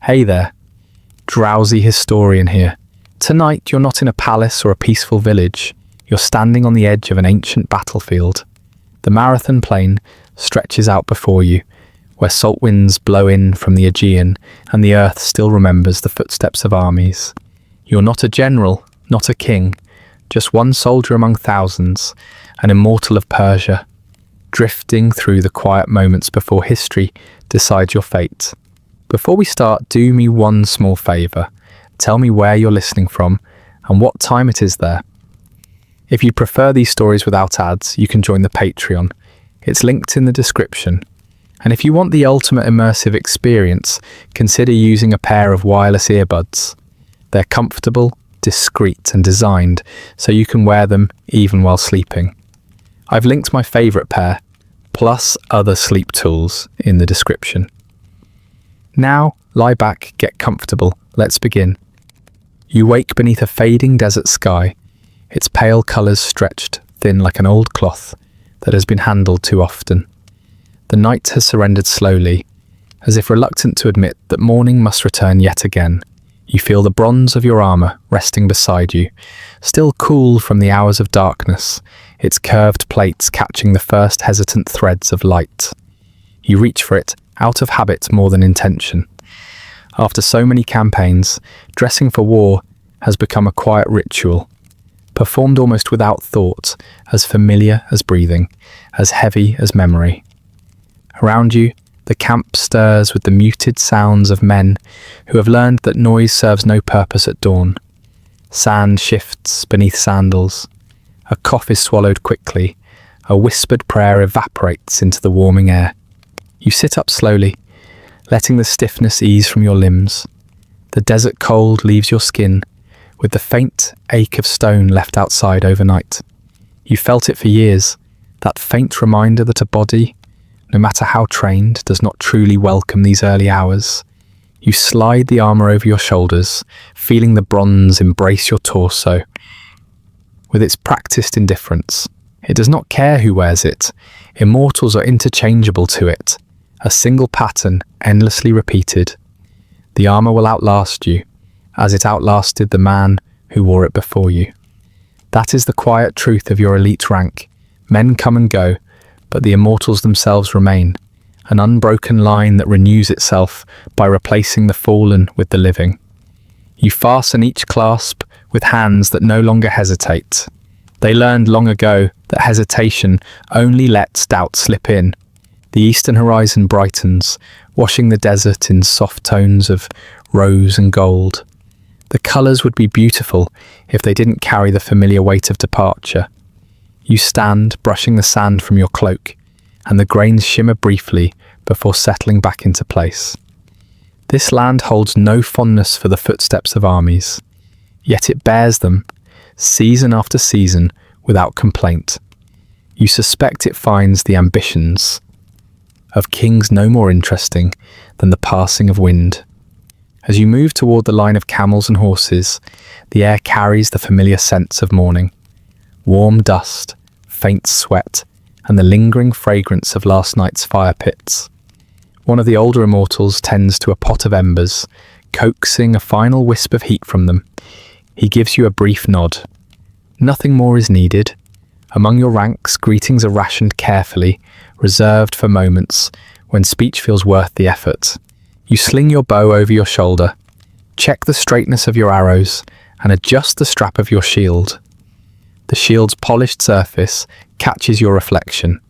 Hey there, Drowsy Historian here. Tonight you're not in a palace or a peaceful village. You're standing on the edge of an ancient battlefield. The Marathon plain stretches out before you, where salt winds blow in from the Aegean and the earth still remembers the footsteps of armies. You're not a general, not a king, just one soldier among thousands, an immortal of Persia, drifting through the quiet moments before history decides your fate. Before we start, do me one small favour. Tell me where you're listening from and what time it is there. If you prefer these stories without ads, you can join the Patreon. It's linked in the description. And if you want the ultimate immersive experience, consider using a pair of wireless earbuds. They're comfortable, discreet and designed so you can wear them even while sleeping. I've linked my favourite pair, plus other sleep tools, in the description. Now, lie back, get comfortable, let's begin. You wake beneath a fading desert sky, its pale colours stretched thin like an old cloth that has been handled too often. The night has surrendered slowly, as if reluctant to admit that morning must return yet again. You feel the bronze of your armour resting beside you, still cool from the hours of darkness, its curved plates catching the first hesitant threads of light. You reach for it, out of habit more than intention. After so many campaigns, dressing for war has become a quiet ritual, performed almost without thought, as familiar as breathing, as heavy as memory. Around you, the camp stirs with the muted sounds of men who have learned that noise serves no purpose at dawn. Sand shifts beneath sandals. A cough is swallowed quickly. A whispered prayer evaporates into the warming air. You sit up slowly, letting the stiffness ease from your limbs. The desert cold leaves your skin, with the faint ache of stone left outside overnight. You felt it for years, that faint reminder that a body, no matter how trained, does not truly welcome these early hours. You slide the armour over your shoulders, feeling the bronze embrace your torso. With its practiced indifference, it does not care who wears it. Immortals are interchangeable to it, a single pattern endlessly repeated. The armour will outlast you, as it outlasted the man who wore it before you. That is the quiet truth of your elite rank. Men come and go, but the immortals themselves remain, an unbroken line that renews itself by replacing the fallen with the living. You fasten each clasp with hands that no longer hesitate. They learned long ago that hesitation only lets doubt slip in. The eastern horizon brightens, washing the desert in soft tones of rose and gold. The colours would be beautiful if they didn't carry the familiar weight of departure. You stand, brushing the sand from your cloak, and the grains shimmer briefly before settling back into place. This land holds no fondness for the footsteps of armies, yet it bears them, season after season, without complaint. You suspect it finds the ambitions of kings no more interesting than the passing of wind. As you move toward the line of camels and horses, the air carries the familiar scents of morning. Warm dust, faint sweat, and the lingering fragrance of last night's fire pits. One of the older immortals tends to a pot of embers, coaxing a final wisp of heat from them. He gives you a brief nod. Nothing more is needed. Among your ranks, greetings are rationed carefully, reserved for moments when speech feels worth the effort. You sling your bow over your shoulder, check the straightness of your arrows, and adjust the strap of your shield. The shield's polished surface catches your reflection.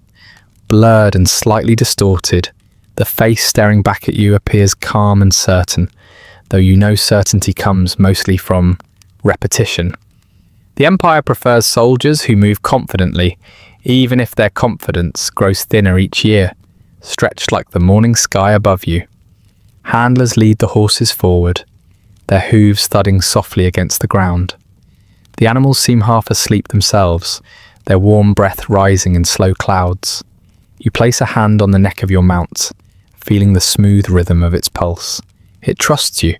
Blurred and slightly distorted, the face staring back at you appears calm and certain, though you know certainty comes mostly from repetition. The Empire prefers soldiers who move confidently, even if their confidence grows thinner each year, stretched like the morning sky above you. Handlers lead the horses forward, their hooves thudding softly against the ground. The animals seem half asleep themselves, their warm breath rising in slow clouds. You place a hand on the neck of your mount, feeling the smooth rhythm of its pulse. It trusts you,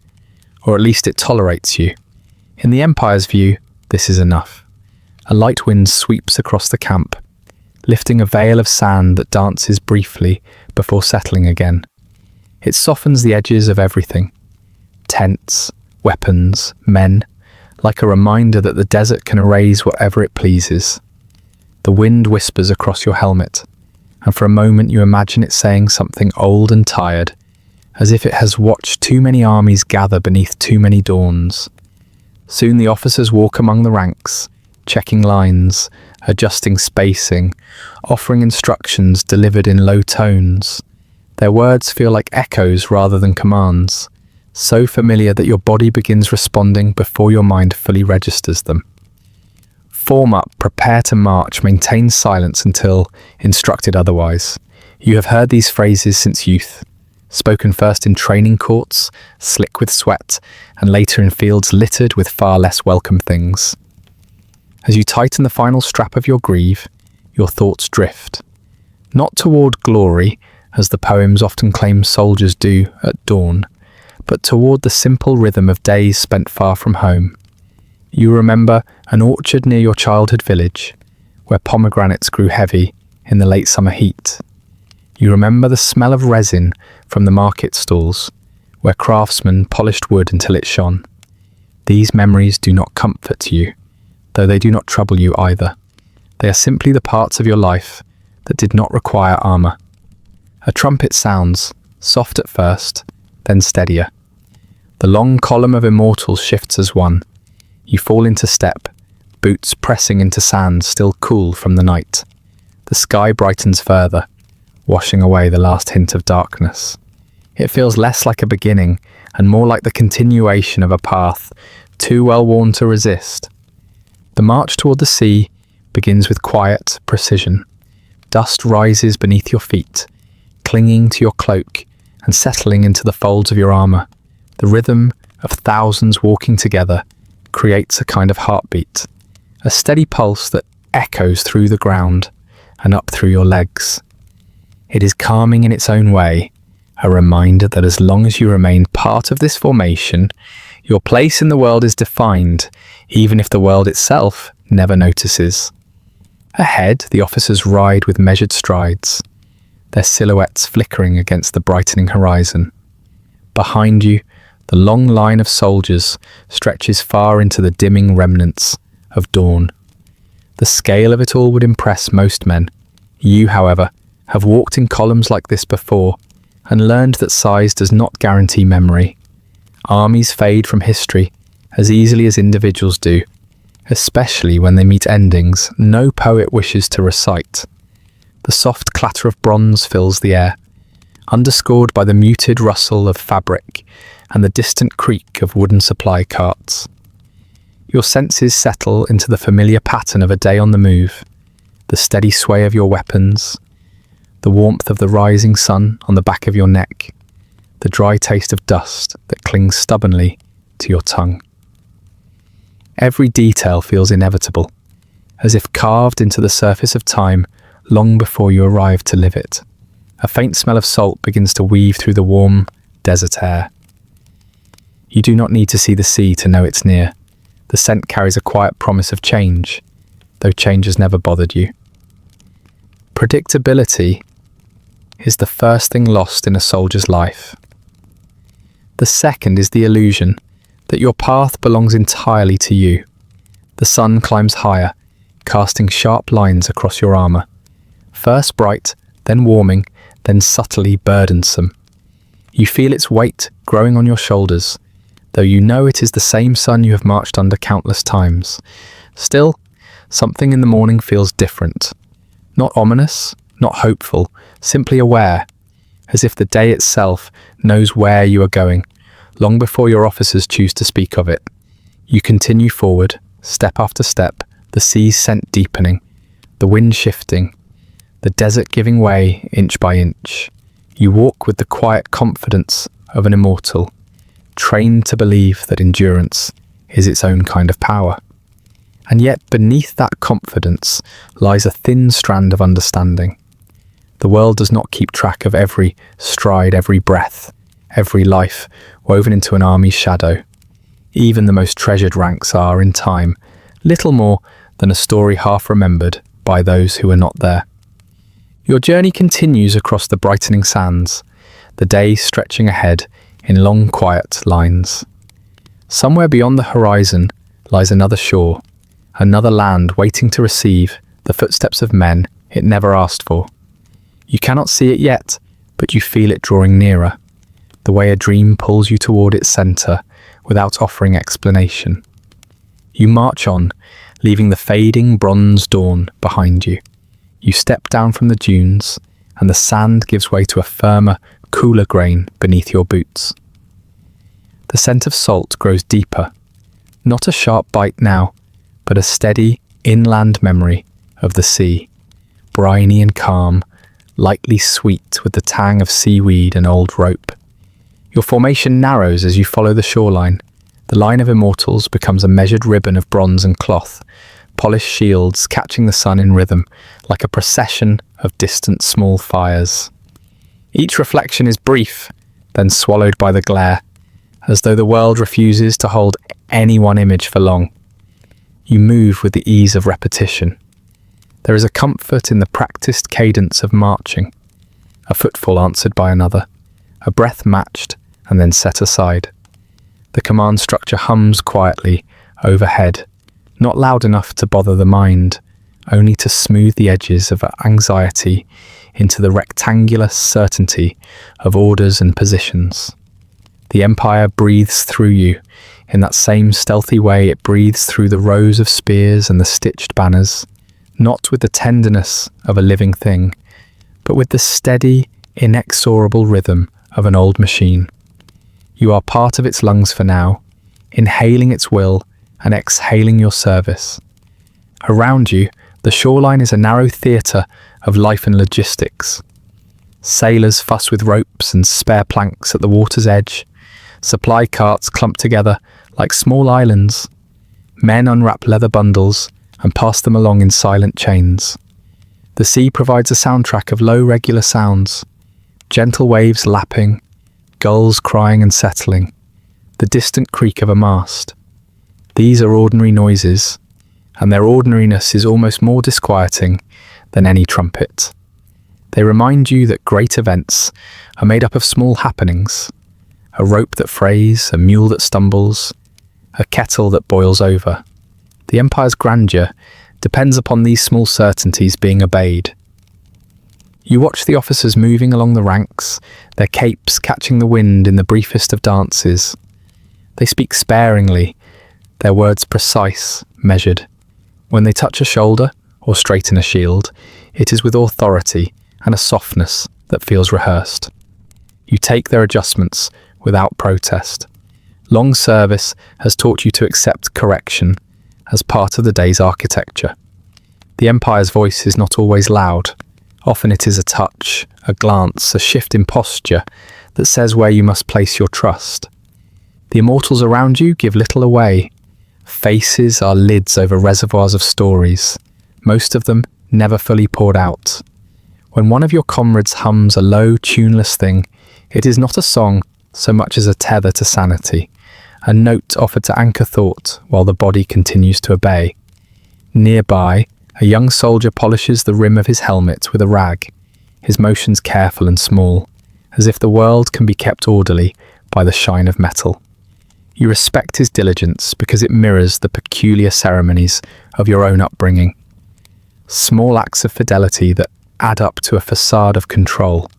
or at least it tolerates you. In the Empire's view, this is enough. A light wind sweeps across the camp, lifting a veil of sand that dances briefly before settling again. It softens the edges of everything. Tents, weapons, men, like a reminder that the desert can erase whatever it pleases. The wind whispers across your helmet, and for a moment you imagine it saying something old and tired, as if it has watched too many armies gather beneath too many dawns. Soon the officers walk among the ranks, checking lines, adjusting spacing, offering instructions delivered in low tones. Their words feel like echoes rather than commands, so familiar that your body begins responding before your mind fully registers them. Form up, prepare to march, maintain silence until instructed otherwise. You have heard these phrases since youth, spoken first in training courts, slick with sweat, and later in fields littered with far less welcome things. As you tighten the final strap of your greave, your thoughts drift. Not toward glory, as the poems often claim soldiers do at dawn, but toward the simple rhythm of days spent far from home. You remember an orchard near your childhood village, where pomegranates grew heavy in the late summer heat. You remember the smell of resin from the market stalls, where craftsmen polished wood until it shone. These memories do not comfort you, though they do not trouble you either. They are simply the parts of your life that did not require armour. A trumpet sounds, soft at first, then steadier. The long column of Immortal shifts as one. You fall into step, boots pressing into sand still cool from the night. The sky brightens further, washing away the last hint of darkness. It feels less like a beginning and more like the continuation of a path too well worn to resist. The march toward the sea begins with quiet precision. Dust rises beneath your feet, clinging to your cloak and settling into the folds of your armour. The rhythm of thousands walking together creates a kind of heartbeat, a steady pulse that echoes through the ground and up through your legs. It is calming in its own way, a reminder that as long as you remain part of this formation, your place in the world is defined, even if the world itself never notices. Ahead, the officers ride with measured strides, their silhouettes flickering against the brightening horizon. Behind you, the long line of soldiers stretches far into the dimming remnants of dawn. The scale of it all would impress most men. You, however, have walked in columns like this before and learned that size does not guarantee memory. Armies fade from history as easily as individuals do, especially when they meet endings no poet wishes to recite. The soft clatter of bronze fills the air, underscored by the muted rustle of fabric and the distant creak of wooden supply carts. Your senses settle into the familiar pattern of a day on the move, the steady sway of your weapons, the warmth of the rising sun on the back of your neck, the dry taste of dust that clings stubbornly to your tongue. Every detail feels inevitable, as if carved into the surface of time long before you arrive to live it. A faint smell of salt begins to weave through the warm desert air. You do not need to see the sea to know it's near. The scent carries a quiet promise of change, though change has never bothered you. Predictability is the first thing lost in a soldier's life. The second is the illusion that your path belongs entirely to you. The sun climbs higher, casting sharp lines across your armour. First bright, then warming, then subtly burdensome. You feel its weight growing on your shoulders, though you know it is the same sun you have marched under countless times. Still, something in the morning feels different. Not ominous, not hopeful, simply aware, as if the day itself knows where you are going, long before your officers choose to speak of it. You continue forward, step after step, the sea's scent deepening, the wind shifting, the desert giving way inch by inch. You walk with the quiet confidence of an immortal, trained to believe that endurance is its own kind of power. And yet beneath that confidence lies a thin strand of understanding. The world does not keep track of every stride, every breath, every life woven into an army's shadow. Even the most treasured ranks are, in time, little more than a story half remembered by those who were not there. Your journey continues across the brightening sands, the day stretching ahead in long, quiet lines. Somewhere beyond the horizon lies another shore, another land waiting to receive the footsteps of men it never asked for. You cannot see it yet, but you feel it drawing nearer, the way a dream pulls you toward its center without offering explanation. You march on, leaving the fading bronze dawn behind you. You step down from the dunes, and the sand gives way to a firmer, cooler grain beneath your boots. The scent of salt grows deeper, not a sharp bite now, but a steady, inland memory of the sea, briny and calm, lightly sweet with the tang of seaweed and old rope. Your formation narrows as you follow the shoreline. The line of Immortals becomes a measured ribbon of bronze and cloth, polished shields catching the sun in rhythm, like a procession of distant small fires. Each reflection is brief, then swallowed by the glare, as though the world refuses to hold any one image for long. You move with the ease of repetition. There is a comfort in the practiced cadence of marching, a footfall answered by another, a breath matched and then set aside. The command structure hums quietly overhead, not loud enough to bother the mind, only to smooth the edges of anxiety into the rectangular certainty of orders and positions. The Empire breathes through you in that same stealthy way it breathes through the rows of spears and the stitched banners, not with the tenderness of a living thing, but with the steady, inexorable rhythm of an old machine. You are part of its lungs for now, inhaling its will and exhaling your service. Around you, the shoreline is a narrow theatre of life and logistics. Sailors fuss with ropes and spare planks at the water's edge. Supply carts clump together like small islands. Men unwrap leather bundles and pass them along in silent chains. The sea provides a soundtrack of low regular sounds, gentle waves lapping, gulls crying and settling, the distant creak of a mast. These are ordinary noises, and their ordinariness is almost more disquieting than any trumpet. They remind you that great events are made up of small happenings, a rope that frays, a mule that stumbles, a kettle that boils over. The Empire's grandeur depends upon these small certainties being obeyed. You watch the officers moving along the ranks, their capes catching the wind in the briefest of dances. They speak sparingly, their words precise, measured. When they touch a shoulder or straighten a shield, it is with authority and a softness that feels rehearsed. You take their adjustments without protest. Long service has taught you to accept correction as part of the day's architecture. The Empire's voice is not always loud. Often it is a touch, a glance, a shift in posture that says where you must place your trust. The Immortals around you give little away. Faces are lids over reservoirs of stories, most of them never fully poured out. When one of your comrades hums a low, tuneless thing, it is not a song so much as a tether to sanity, a note offered to anchor thought while the body continues to obey. Nearby, a young soldier polishes the rim of his helmet with a rag, his motions careful and small, as if the world can be kept orderly by the shine of metal. You respect his diligence because it mirrors the peculiar ceremonies of your own upbringing. Small acts of fidelity that add up to a facade of control.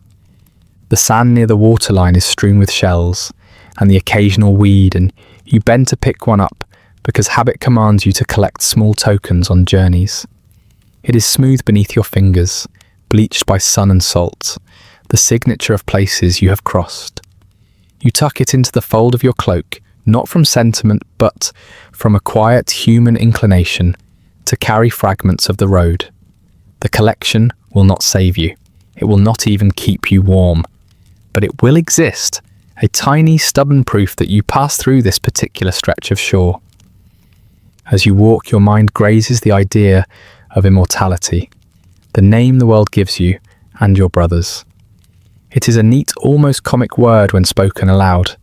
The sand near the waterline is strewn with shells and the occasional weed, and you bend to pick one up because habit commands you to collect small tokens on journeys. It is smooth beneath your fingers, bleached by sun and salt, the signature of places you have crossed. You tuck it into the fold of your cloak, not from sentiment, but from a quiet human inclination to carry fragments of the road. The collection will not save you. It will not even keep you warm. But it will exist, a tiny, stubborn proof that you pass through this particular stretch of shore. As you walk, your mind grazes the idea of immortality, the name the world gives you and your brothers. It is a neat, almost comic word when spoken aloud,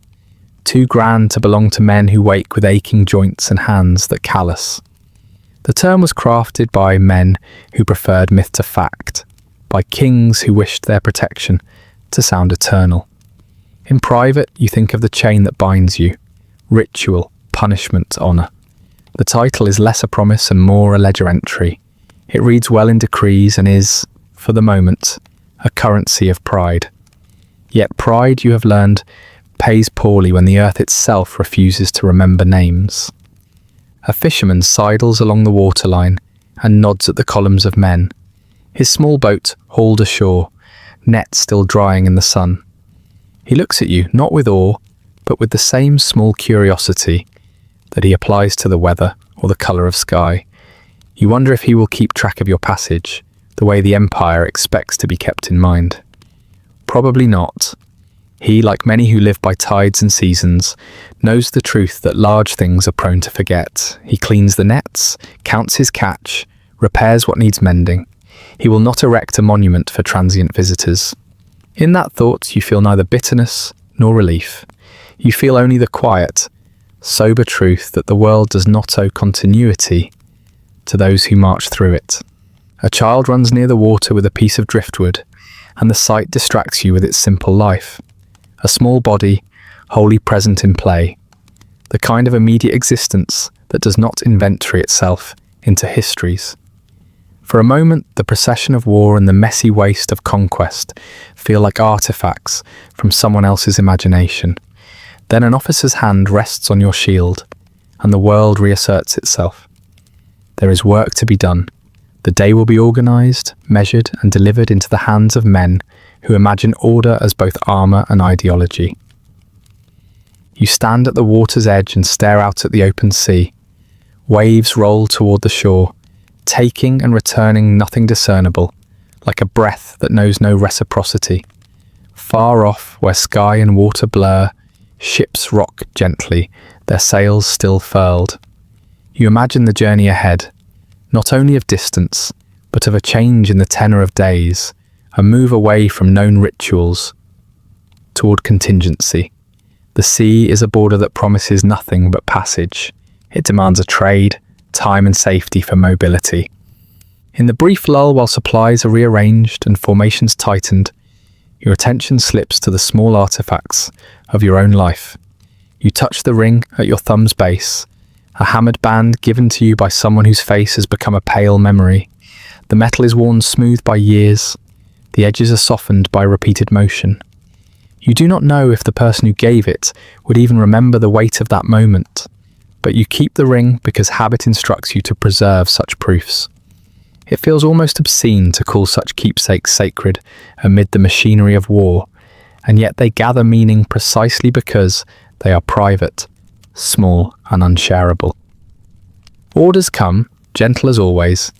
too grand to belong to men who wake with aching joints and hands that callous. The term was crafted by men who preferred myth to fact, by kings who wished their protection to sound eternal. In private, you think of the chain that binds you: ritual, punishment, honour. The title is less a promise and more a ledger entry. It reads well in decrees and is, for the moment, a currency of pride. Yet pride, you have learned, pays poorly when the earth itself refuses to remember names. A fisherman sidles along the waterline and nods at the columns of men. His small boat hauled ashore, net still drying in the sun. He looks at you, not with awe, but with the same small curiosity that he applies to the weather or the colour of sky. You wonder if he will keep track of your passage, the way the Empire expects to be kept in mind. Probably not. He, like many who live by tides and seasons, knows the truth that large things are prone to forget. He cleans the nets, counts his catch, repairs what needs mending. He will not erect a monument for transient visitors. In that thought, you feel neither bitterness nor relief. You feel only the quiet, sober truth that the world does not owe continuity to those who march through it. A child runs near the water with a piece of driftwood, and the sight distracts you with its simple life. A small body, wholly present in play. The kind of immediate existence that does not inventory itself into histories. For a moment, the procession of war and the messy waste of conquest feel like artifacts from someone else's imagination. Then an officer's hand rests on your shield, and the world reasserts itself. There is work to be done. The day will be organised, measured, and delivered into the hands of men who imagine order as both armour and ideology. You stand at the water's edge and stare out at the open sea. Waves roll toward the shore, taking and returning nothing discernible, like a breath that knows no reciprocity. Far off, where sky and water blur, ships rock gently, their sails still furled. You imagine the journey ahead, not only of distance, but of a change in the tenor of days, a move away from known rituals toward contingency. The sea is a border that promises nothing but passage. It demands a trade, time and safety for mobility. In the brief lull while supplies are rearranged and formations tightened, your attention slips to the small artifacts of your own life. You touch the ring at your thumb's base, a hammered band given to you by someone whose face has become a pale memory. The metal is worn smooth by years. The edges are softened by repeated motion. You do not know if the person who gave it would even remember the weight of that moment, but you keep the ring because habit instructs you to preserve such proofs. It feels almost obscene to call such keepsakes sacred amid the machinery of war, and yet they gather meaning precisely because they are private, small and unshareable. Orders come, gentle as always,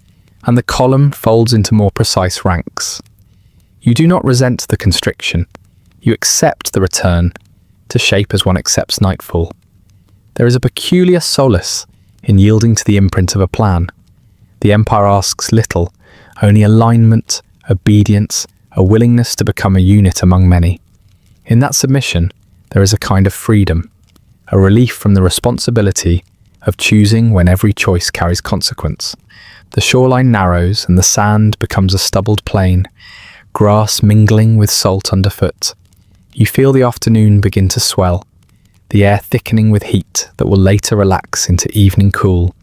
and the column folds into more precise ranks. You do not resent the constriction. You accept the return, to shape as one accepts nightfall. There is a peculiar solace in yielding to the imprint of a plan. The Empire asks little, only alignment, obedience, a willingness to become a unit among many. In that submission, there is a kind of freedom, a relief from the responsibility of choosing when every choice carries consequence. The shoreline narrows and the sand becomes a stubbled plain, grass mingling with salt underfoot. You feel the afternoon begin to swell, the air thickening with heat that will later relax into evening cool.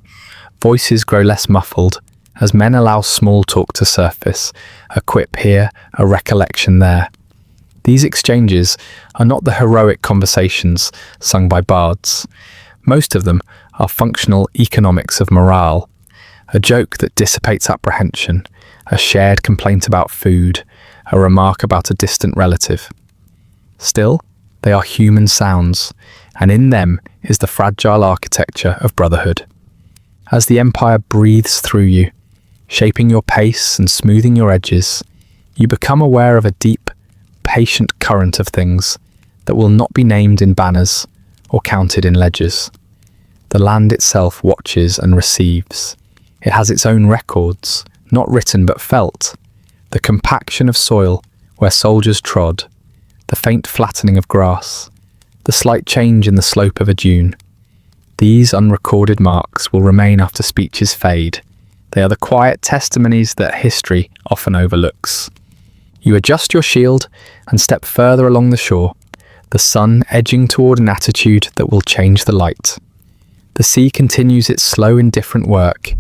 Voices grow less muffled as men allow small talk to surface, a quip here, a recollection there. These exchanges are not the heroic conversations sung by bards. Most of them are functional economics of morale, a joke that dissipates apprehension, a shared complaint about food, a remark about a distant relative. Still, they are human sounds, and in them is the fragile architecture of brotherhood. As the Empire breathes through you, shaping your pace and smoothing your edges, you become aware of a deep, patient current of things that will not be named in banners or counted in ledgers. The land itself watches and receives. It has its own records, not written but felt. The compaction of soil where soldiers trod, the faint flattening of grass, the slight change in the slope of a dune. These unrecorded marks will remain after speeches fade. They are the quiet testimonies that history often overlooks. You adjust your shield and step further along the shore. the sun edging toward an attitude that will change the light. The sea continues its slow, indifferent work,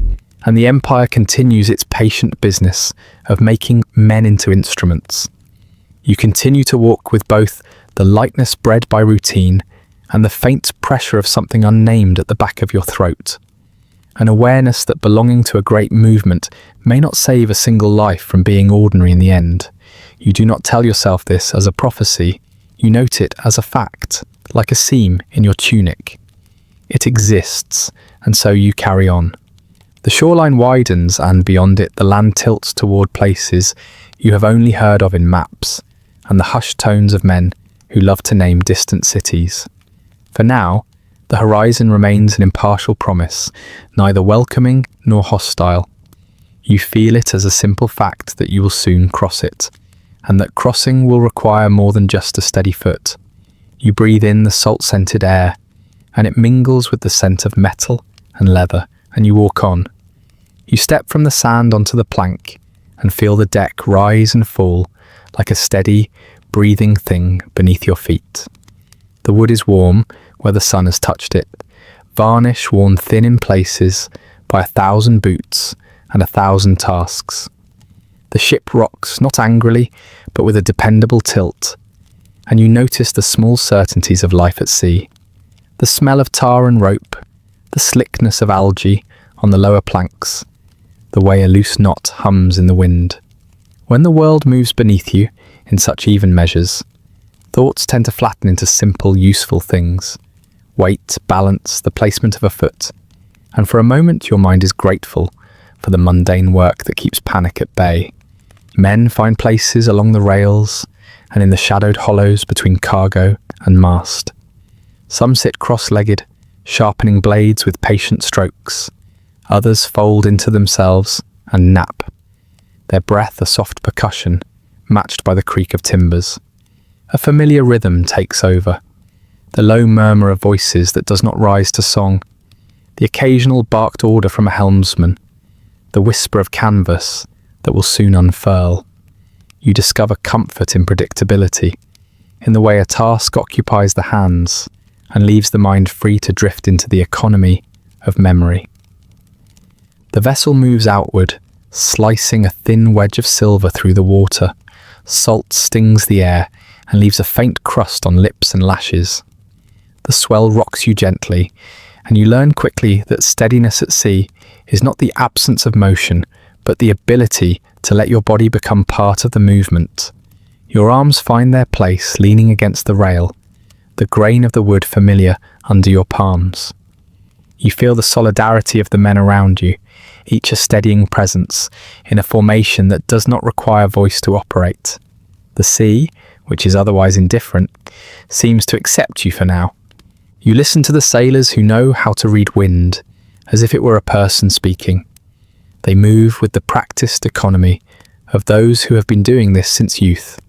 and the empire continues its patient business of making men into instruments. You continue to walk with both the lightness bred by routine and the faint pressure of something unnamed at the back of your throat. An awareness that belonging to a great movement may not save a single life from being ordinary in the end. You do not tell yourself this as a prophecy, you note it as a fact, like a seam in your tunic. It exists, and so you carry on. The shoreline widens, and beyond it the land tilts toward places you have only heard of in maps, and the hushed tones of men who love to name distant cities. For now, the horizon remains an impartial promise, neither welcoming nor hostile. You feel it as a simple fact that you will soon cross it, and that crossing will require more than just a steady foot. You breathe in the salt-scented air, and it mingles with the scent of metal and leather, and you walk on. You step from the sand onto the plank, and feel the deck rise and fall like a steady, breathing thing beneath your feet. The wood is warm where the sun has touched it, varnish worn thin in places by 1,000 boots and 1,000 tasks. The ship rocks, not angrily, but with a dependable tilt, and you notice the small certainties of life at sea. The smell of tar and rope, the slickness of algae on the lower planks, the way a loose knot hums in the wind. When the world moves beneath you in such even measures, thoughts tend to flatten into simple, useful things. Weight, balance, the placement of a foot. And for a moment your mind is grateful for the mundane work that keeps panic at bay. Men find places along the rails and in the shadowed hollows between cargo and mast. Some sit cross-legged, sharpening blades with patient strokes. Others fold into themselves and nap, their breath a soft percussion, matched by the creak of timbers. A familiar rhythm takes over, the low murmur of voices that does not rise to song, the occasional barked order from a helmsman, the whisper of canvas that will soon unfurl. You discover comfort in predictability, in the way a task occupies the hands and leaves the mind free to drift into the economy of memory. The vessel moves outward, slicing a thin wedge of silver through the water. Salt stings the air and leaves a faint crust on lips and lashes. The swell rocks you gently, and you learn quickly that steadiness at sea is not the absence of motion, but the ability to let your body become part of the movement. Your arms find their place leaning against the rail, the grain of the wood familiar under your palms. You feel the solidarity of the men around you, each a steadying presence in a formation that does not require voice to operate. The sea, which is otherwise indifferent, seems to accept you for now. You listen to the sailors who know how to read wind, as if it were a person speaking. They move with the practiced economy of those who have been doing this since youth.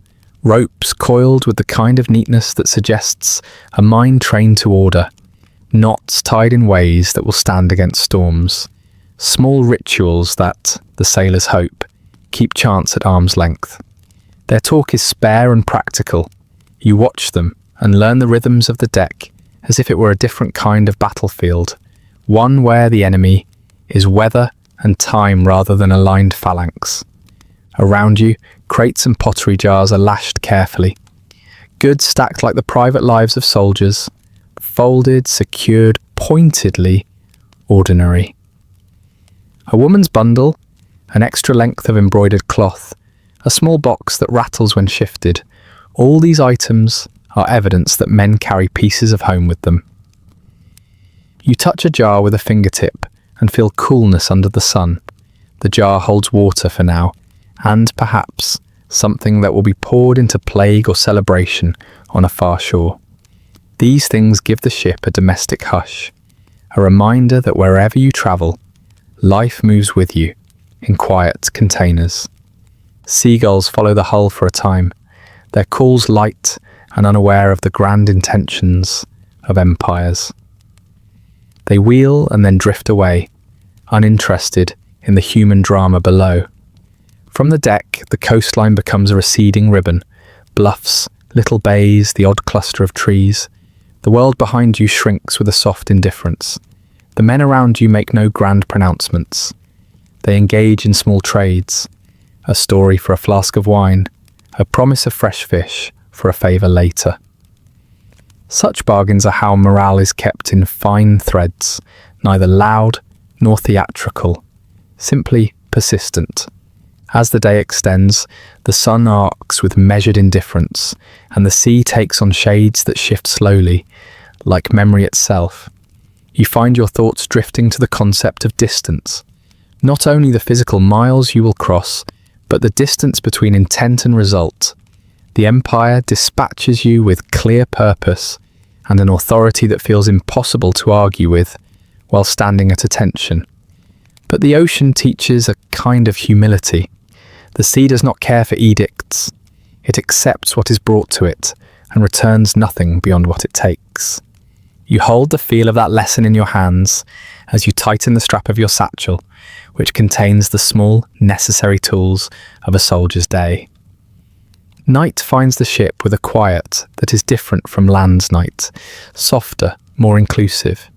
Ropes coiled with the kind of neatness that suggests a mind trained to order. Knots tied in ways that will stand against storms. Small rituals that, the sailors hope, keep chance at arm's length. Their talk is spare and practical. You watch them and learn the rhythms of the deck as if it were a different kind of battlefield, one where the enemy is weather and time rather than a lined phalanx. Around you, crates and pottery jars are lashed carefully. Goods stacked like the private lives of soldiers, folded, secured, pointedly ordinary. A woman's bundle, an extra length of embroidered cloth, a small box that rattles when shifted, all these items are evidence that men carry pieces of home with them. You touch a jar with a fingertip and feel coolness under the sun. The jar holds water for now, and perhaps something that will be poured into plague or celebration on a far shore. These things give the ship a domestic hush, a reminder that wherever you travel, life moves with you in quiet containers. Seagulls follow the hull for a time, their calls light and unaware of the grand intentions of empires. They wheel and then drift away, uninterested in the human drama below. From the deck, the coastline becomes a receding ribbon, bluffs little bays, the odd cluster of trees. The world behind you shrinks with a soft indifference. The men around you make no grand pronouncements. They engage in small trades, a story for a flask of wine, a promise of fresh fish for a favour later. Such bargains are how morale is kept in fine threads, neither loud nor theatrical, simply persistent. As the day extends, the sun arcs with measured indifference, and the sea takes on shades that shift slowly, like memory itself. You find your thoughts drifting to the concept of distance. Not only the physical miles you will cross, but the distance between intent and result. The empire dispatches you with clear purpose and an authority that feels impossible to argue with while standing at attention. But the ocean teaches a kind of humility. The sea does not care for edicts. It accepts what is brought to it and returns nothing beyond what it takes. You hold the feel of that lesson in your hands as you tighten the strap of your satchel, which contains the small, necessary tools of a soldier's day. Night finds the ship with a quiet that is different from land's night, softer, more inclusive.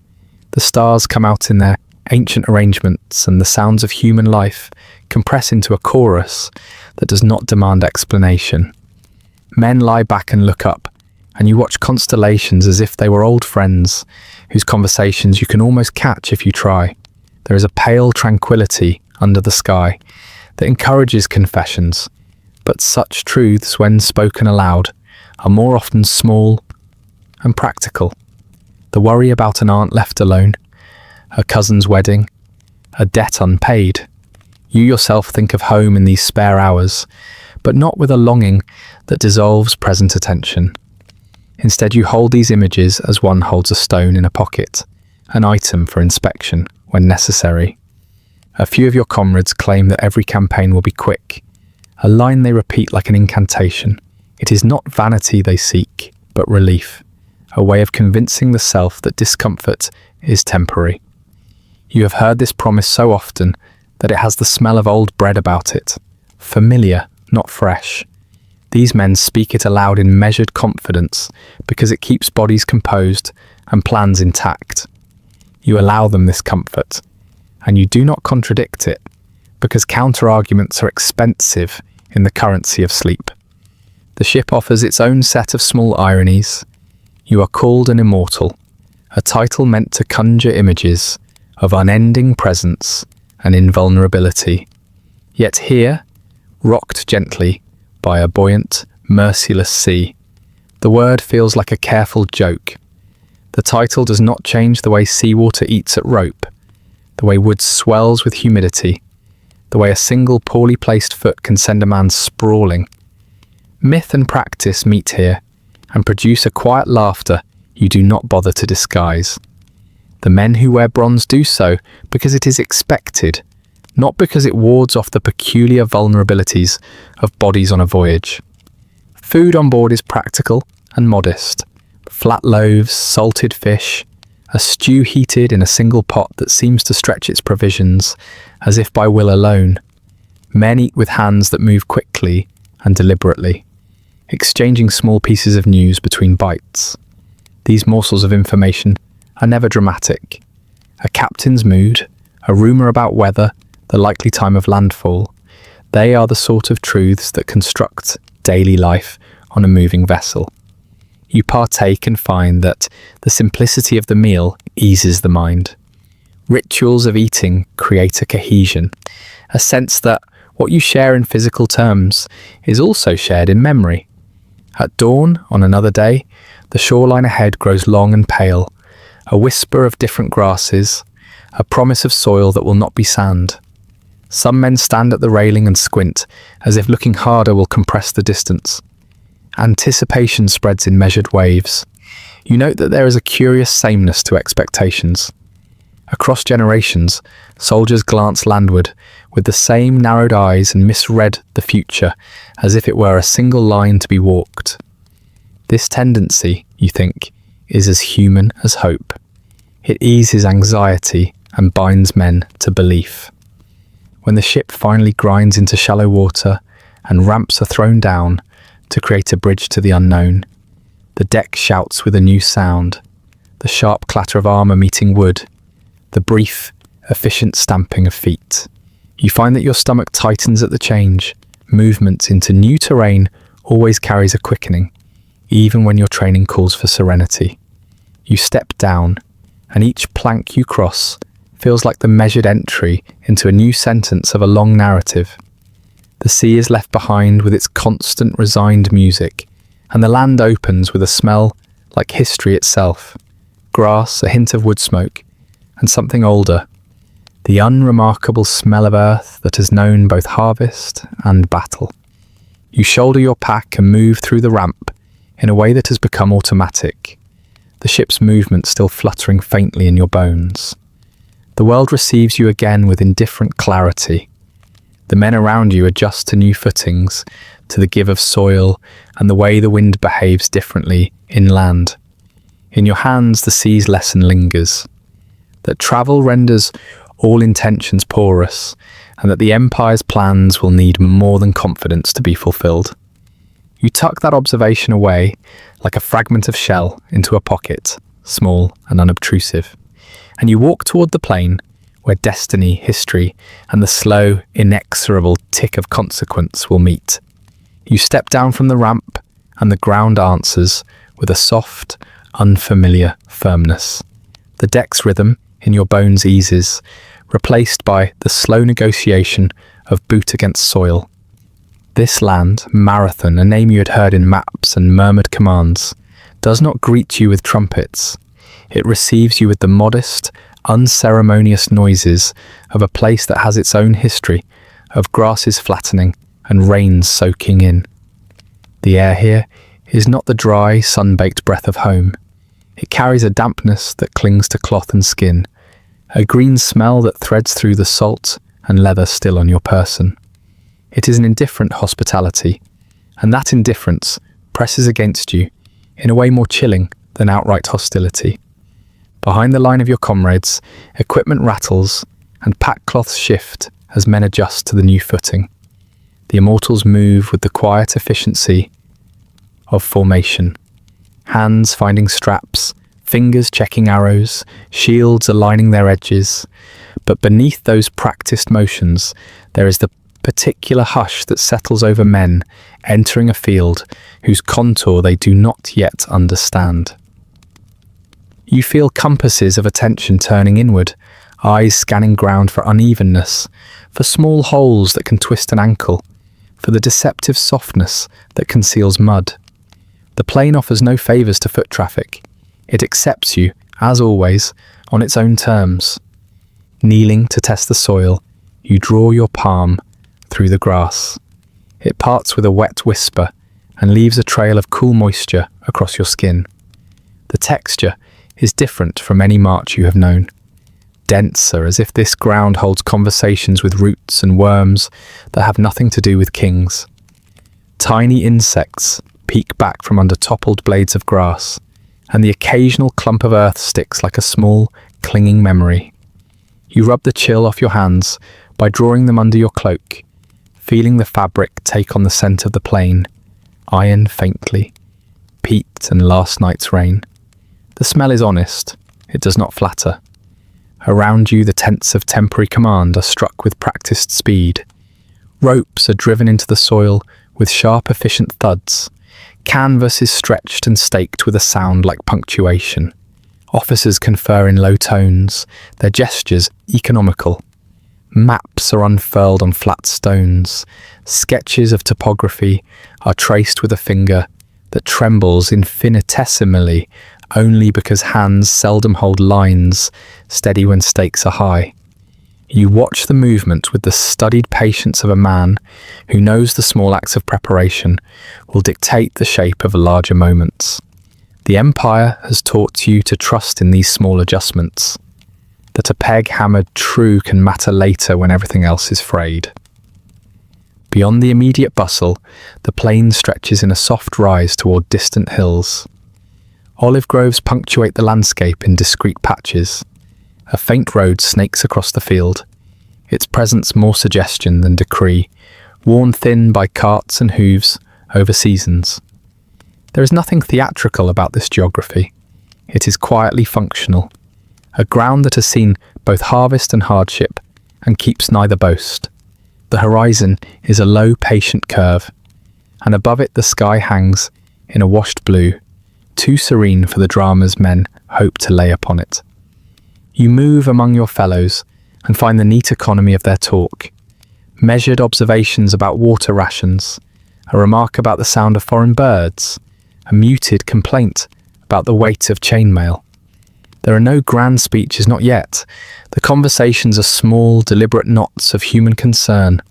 The stars come out in their ancient arrangements, and the sounds of human life compress into a chorus that does not demand explanation. Men lie back and look up, and you watch constellations as if they were old friends, whose conversations you can almost catch if you try. There is a pale tranquility under the sky that encourages confessions, but such truths, when spoken aloud, are more often small and practical. The worry about an aunt left alone, a cousin's wedding, a debt unpaid. You yourself think of home in these spare hours, but not with a longing that dissolves present attention. Instead, you hold these images as one holds a stone in a pocket, an item for inspection when necessary. A few of your comrades claim that every campaign will be quick, a line they repeat like an incantation. It is not vanity they seek, but relief, a way of convincing the self that discomfort is temporary. You have heard this promise so often that it has the smell of old bread about it, familiar, not fresh. These men speak it aloud in measured confidence because it keeps bodies composed and plans intact. You allow them this comfort, and you do not contradict it, because counter-arguments are expensive in the currency of sleep. The ship offers its own set of small ironies. You are called an immortal, a title meant to conjure images of unending presence and invulnerability. Yet here, rocked gently by a buoyant, merciless sea, the word feels like a careful joke. The title does not change the way seawater eats at rope, the way wood swells with humidity, the way a single poorly placed foot can send a man sprawling. Myth and practice meet here and produce a quiet laughter you do not bother to disguise. The men who wear bronze do so because it is expected, not because it wards off the peculiar vulnerabilities of bodies on a voyage. Food on board is practical and modest. Flat loaves, salted fish, a stew heated in a single pot that seems to stretch its provisions as if by will alone. Men eat with hands that move quickly and deliberately, exchanging small pieces of news between bites. These morsels of information are never dramatic. A captain's mood, a rumour about weather, the likely time of landfall, they are the sort of truths that construct daily life on a moving vessel. You partake and find that the simplicity of the meal eases the mind. Rituals of eating create a cohesion, a sense that what you share in physical terms is also shared in memory. At dawn, on another day, the shoreline ahead grows long and pale, a whisper of different grasses, a promise of soil that will not be sand. Some men stand at the railing and squint, as if looking harder will compress the distance. Anticipation spreads in measured waves. You note that there is a curious sameness to expectations. Across generations, soldiers glance landward with the same narrowed eyes and misread the future as if it were a single line to be walked. This tendency, you think, is as human as hope. It eases anxiety and binds men to belief. When the ship finally grinds into shallow water and ramps are thrown down, to create a bridge to the unknown. The deck shouts with a new sound, the sharp clatter of armour meeting wood, the brief, efficient stamping of feet. You find that your stomach tightens at the change. Movement into new terrain always carries a quickening, even when your training calls for serenity. You step down, and each plank you cross feels like the measured entry into a new sentence of a long narrative. The sea is left behind with its constant, resigned music, and the land opens with a smell like history itself. Grass, a hint of wood smoke, and something older. The unremarkable smell of earth that has known both harvest and battle. You shoulder your pack and move through the ramp in a way that has become automatic, the ship's movement still fluttering faintly in your bones. The world receives you again with indifferent clarity. The men around you adjust to new footings, to the give of soil and the way the wind behaves differently inland. In your hands the sea's lesson lingers, that travel renders all intentions porous, and that the Empire's plans will need more than confidence to be fulfilled. You tuck that observation away, like a fragment of shell, into a pocket, small and unobtrusive, and you walk toward the plain where destiny, history, and the slow, inexorable tick of consequence will meet. You step down from the ramp, and the ground answers with a soft, unfamiliar firmness. The deck's rhythm in your bones eases, replaced by the slow negotiation of boot against soil. This land, Marathon, a name you had heard in maps and murmured commands, does not greet you with trumpets. It receives you with the modest, unceremonious noises of a place that has its own history of grasses flattening and rains soaking in. The air here is not the dry, sun-baked breath of home. It carries a dampness that clings to cloth and skin, a green smell that threads through the salt and leather still on your person. It is an indifferent hospitality, and that indifference presses against you in a way more chilling than outright hostility. Behind the line of your comrades, equipment rattles and pack cloths shift as men adjust to the new footing. The Immortals move with the quiet efficiency of formation, hands finding straps, fingers checking arrows, shields aligning their edges. But beneath those practiced motions, there is the particular hush that settles over men entering a field whose contour they do not yet understand. You feel compasses of attention turning inward, eyes scanning ground for unevenness, for small holes that can twist an ankle, for the deceptive softness that conceals mud. The plain offers no favours to foot traffic. It accepts you, as always, on its own terms. Kneeling to test the soil, you draw your palm through the grass. It parts with a wet whisper and leaves a trail of cool moisture across your skin. The texture is different from any march you have known. Denser, as if this ground holds conversations with roots and worms that have nothing to do with kings. Tiny insects peek back from under toppled blades of grass, and the occasional clump of earth sticks like a small, clinging memory. You rub the chill off your hands by drawing them under your cloak, feeling the fabric take on the scent of the plain, iron faintly, peat and last night's rain. The smell is honest, it does not flatter. Around you the tents of temporary command are struck with practiced speed. Ropes are driven into the soil with sharp, efficient thuds. Canvas is stretched and staked with a sound like punctuation. Officers confer in low tones, their gestures economical. Maps are unfurled on flat stones. Sketches of topography are traced with a finger that trembles infinitesimally only because hands seldom hold lines steady when stakes are high. You watch the movement with the studied patience of a man who knows the small acts of preparation will dictate the shape of larger moments. The Empire has taught you to trust in these small adjustments, that a peg hammered true can matter later when everything else is frayed. Beyond the immediate bustle, the plain stretches in a soft rise toward distant hills. Olive groves punctuate the landscape in discrete patches. A faint road snakes across the field, its presence more suggestion than decree, worn thin by carts and hooves over seasons. There is nothing theatrical about this geography. It is quietly functional, a ground that has seen both harvest and hardship, and keeps neither boast. The horizon is a low, patient curve, and above it the sky hangs in a washed blue, too serene for the dramas men hope to lay upon it. You move among your fellows and find the neat economy of their talk. Measured observations about water rations, a remark about the sound of foreign birds, a muted complaint about the weight of chainmail. There are no grand speeches, not yet. The conversations are small, deliberate knots of human concern.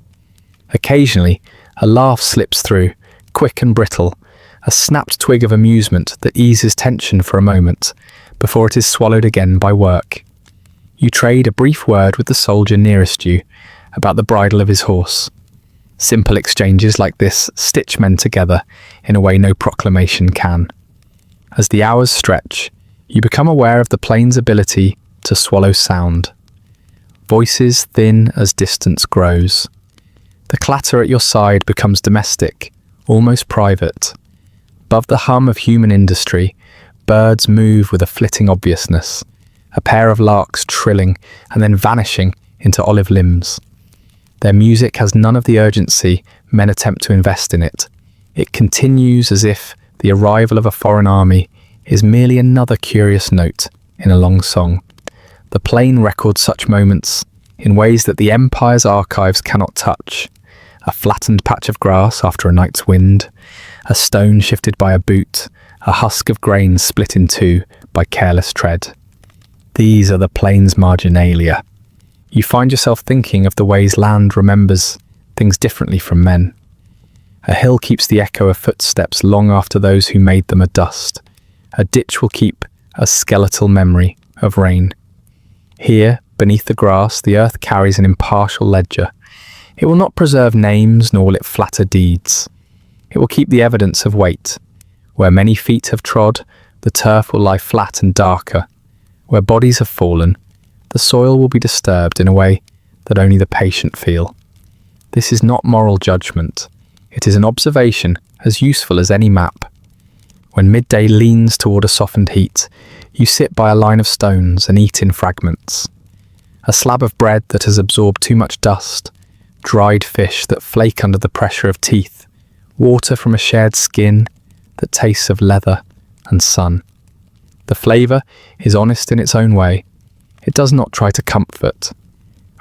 Occasionally, a laugh slips through, quick and brittle, a snapped twig of amusement that eases tension for a moment, before it is swallowed again by work. You trade a brief word with the soldier nearest you about the bridle of his horse. Simple exchanges like this stitch men together in a way no proclamation can. As the hours stretch, you become aware of the plane's ability to swallow sound. Voices thin as distance grows. The clatter at your side becomes domestic, almost private. Above the hum of human industry, birds move with a flitting obviousness, a pair of larks trilling and then vanishing into olive limbs. Their music has none of the urgency men attempt to invest in it. It continues as if the arrival of a foreign army is merely another curious note in a long song. The plain records such moments in ways that the empire's archives cannot touch. A flattened patch of grass after a night's wind, a stone shifted by a boot, a husk of grain split in two by careless tread. These are the plain's marginalia. You find yourself thinking of the ways land remembers things differently from men. A hill keeps the echo of footsteps long after those who made them are dust. A ditch will keep a skeletal memory of rain. Here, beneath the grass, the earth carries an impartial ledger. It will not preserve names, nor will it flatter deeds. It will keep the evidence of weight. Where many feet have trod, the turf will lie flat and darker. Where bodies have fallen, the soil will be disturbed in a way that only the patient feel. This is not moral judgment. It is an observation as useful as any map. When midday leans toward a softened heat, you sit by a line of stones and eat in fragments. A slab of bread that has absorbed too much dust, dried fish that flake under the pressure of teeth, water from a shared skin that tastes of leather and sun. The flavour is honest in its own way. It does not try to comfort.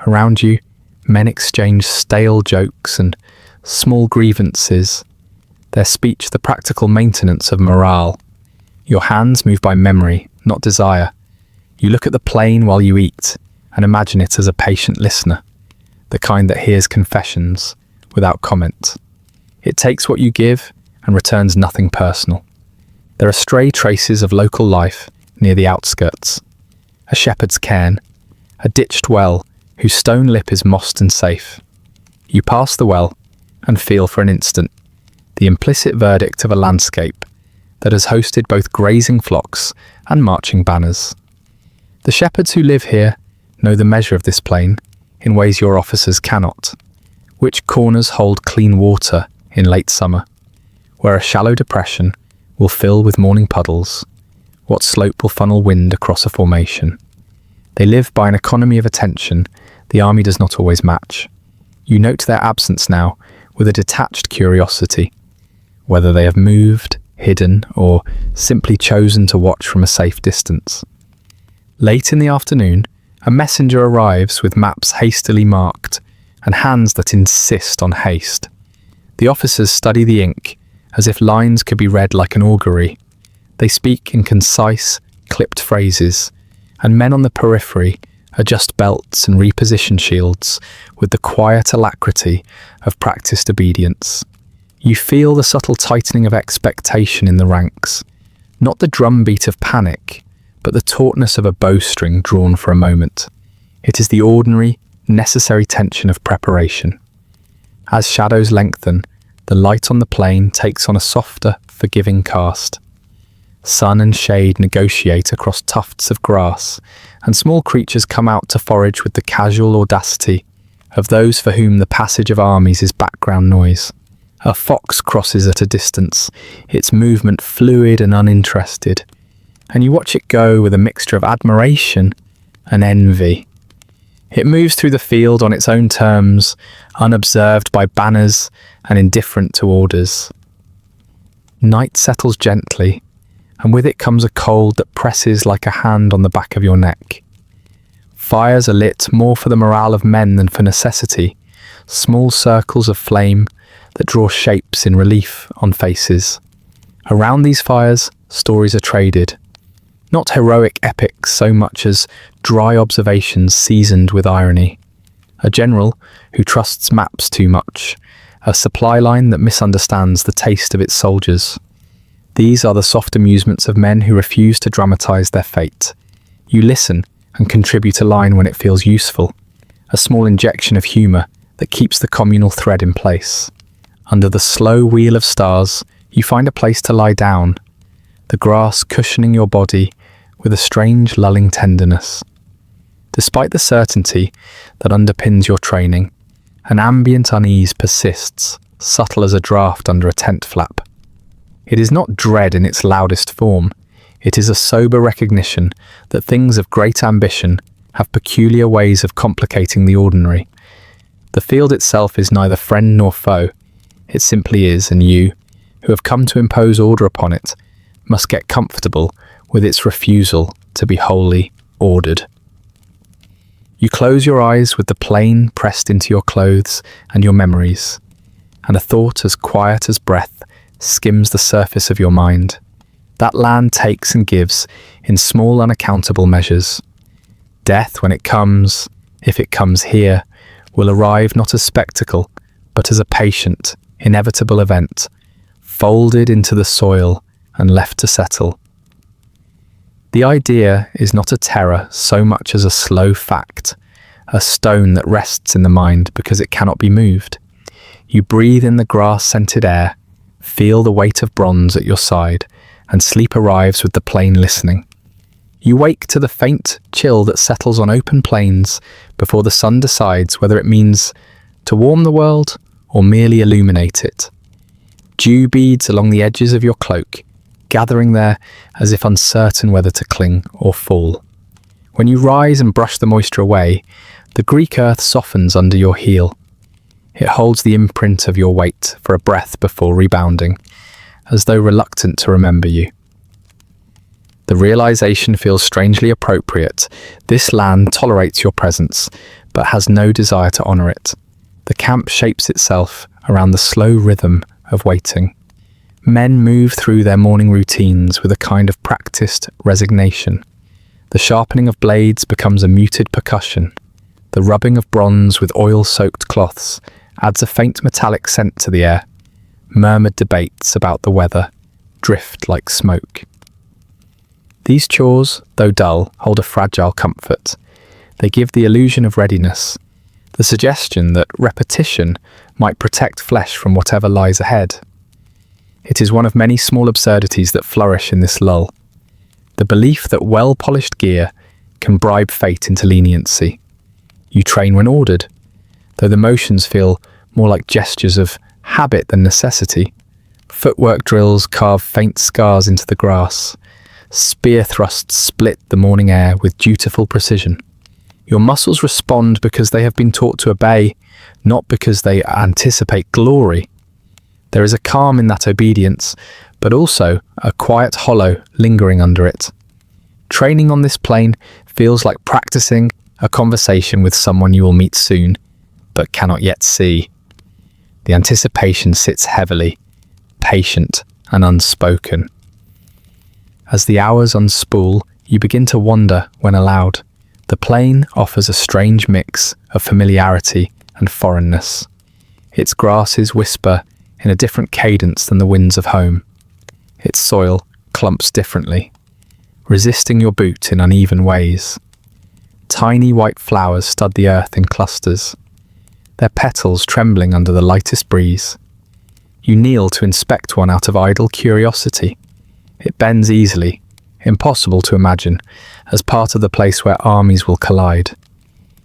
Around you, men exchange stale jokes and small grievances, their speech the practical maintenance of morale. Your hands move by memory, not desire. You look at the plain while you eat and imagine it as a patient listener, the kind that hears confessions without comment. It takes what you give and returns nothing personal. There are stray traces of local life near the outskirts. A shepherd's cairn, a ditched well whose stone lip is mossed and safe. You pass the well and feel for an instant the implicit verdict of a landscape that has hosted both grazing flocks and marching banners. The shepherds who live here know the measure of this plain in ways your officers cannot. Which corners hold clean water in late summer, where a shallow depression will fill with morning puddles, what slope will funnel wind across a formation. They live by an economy of attention the army does not always match. You note their absence now with a detached curiosity, whether they have moved, hidden, or simply chosen to watch from a safe distance. Late in the afternoon, a messenger arrives with maps hastily marked and hands that insist on haste. The officers study the ink as if lines could be read like an augury. They speak in concise, clipped phrases, and men on the periphery adjust belts and reposition shields with the quiet alacrity of practiced obedience. You feel the subtle tightening of expectation in the ranks, not the drumbeat of panic, but the tautness of a bowstring drawn for a moment. It is the ordinary, necessary tension of preparation. As shadows lengthen, the light on the plain takes on a softer, forgiving cast. Sun and shade negotiate across tufts of grass, and small creatures come out to forage with the casual audacity of those for whom the passage of armies is background noise. A fox crosses at a distance, its movement fluid and uninterested, and you watch it go with a mixture of admiration and envy. It moves through the field on its own terms, unobserved by banners and indifferent to orders. Night settles gently, and with it comes a cold that presses like a hand on the back of your neck. Fires are lit more for the morale of men than for necessity, small circles of flame that draw shapes in relief on faces. Around these fires, stories are traded. Not heroic epics so much as dry observations seasoned with irony. A general who trusts maps too much, a supply line that misunderstands the taste of its soldiers. These are the soft amusements of men who refuse to dramatize their fate. You listen and contribute a line when it feels useful, a small injection of humor that keeps the communal thread in place. Under the slow wheel of stars, you find a place to lie down, the grass cushioning your body with a strange lulling tenderness. Despite the certainty that underpins your training, an ambient unease persists, subtle as a draft under a tent flap. It is not dread in its loudest form. It is a sober recognition that things of great ambition have peculiar ways of complicating the ordinary. The field itself is neither friend nor foe. It simply is, and you, who have come to impose order upon it, must get comfortable with its refusal to be wholly ordered. You close your eyes with the plain pressed into your clothes and your memories, and a thought as quiet as breath skims the surface of your mind. That land takes and gives in small unaccountable measures. Death, when it comes, if it comes here, will arrive not as spectacle, but as a patient, inevitable event, folded into the soil and left to settle. The idea is not a terror so much as a slow fact, a stone that rests in the mind because it cannot be moved. You breathe in the grass-scented air, feel the weight of bronze at your side, and sleep arrives with the plain listening. You wake to the faint chill that settles on open plains before the sun decides whether it means to warm the world or merely illuminate it. Dew beads along the edges of your cloak, gathering there as if uncertain whether to cling or fall. When you rise and brush the moisture away, the Greek earth softens under your heel. It holds the imprint of your weight for a breath before rebounding, as though reluctant to remember you. The realization feels strangely appropriate. This land tolerates your presence, but has no desire to honor it. The camp shapes itself around the slow rhythm of waiting. Men move through their morning routines with a kind of practiced resignation. The sharpening of blades becomes a muted percussion. The rubbing of bronze with oil-soaked cloths adds a faint metallic scent to the air. Murmured debates about the weather drift like smoke. These chores, though dull, hold a fragile comfort. They give the illusion of readiness, the suggestion that repetition might protect flesh from whatever lies ahead. It is one of many small absurdities that flourish in this lull. The belief that well-polished gear can bribe fate into leniency. You train when ordered, though the motions feel more like gestures of habit than necessity. Footwork drills carve faint scars into the grass. Spear thrusts split the morning air with dutiful precision. Your muscles respond because they have been taught to obey, not because they anticipate glory. There is a calm in that obedience, but also a quiet hollow lingering under it. Training on this plane feels like practicing a conversation with someone you will meet soon, but cannot yet see. The anticipation sits heavily, patient and unspoken. As the hours unspool, you begin to wonder when allowed. The plain offers a strange mix of familiarity and foreignness. Its grasses whisper in a different cadence than the winds of home. Its soil clumps differently, resisting your boot in uneven ways. Tiny white flowers stud the earth in clusters, their petals trembling under the lightest breeze. You kneel to inspect one out of idle curiosity. It bends easily, impossible to imagine, as part of the place where armies will collide.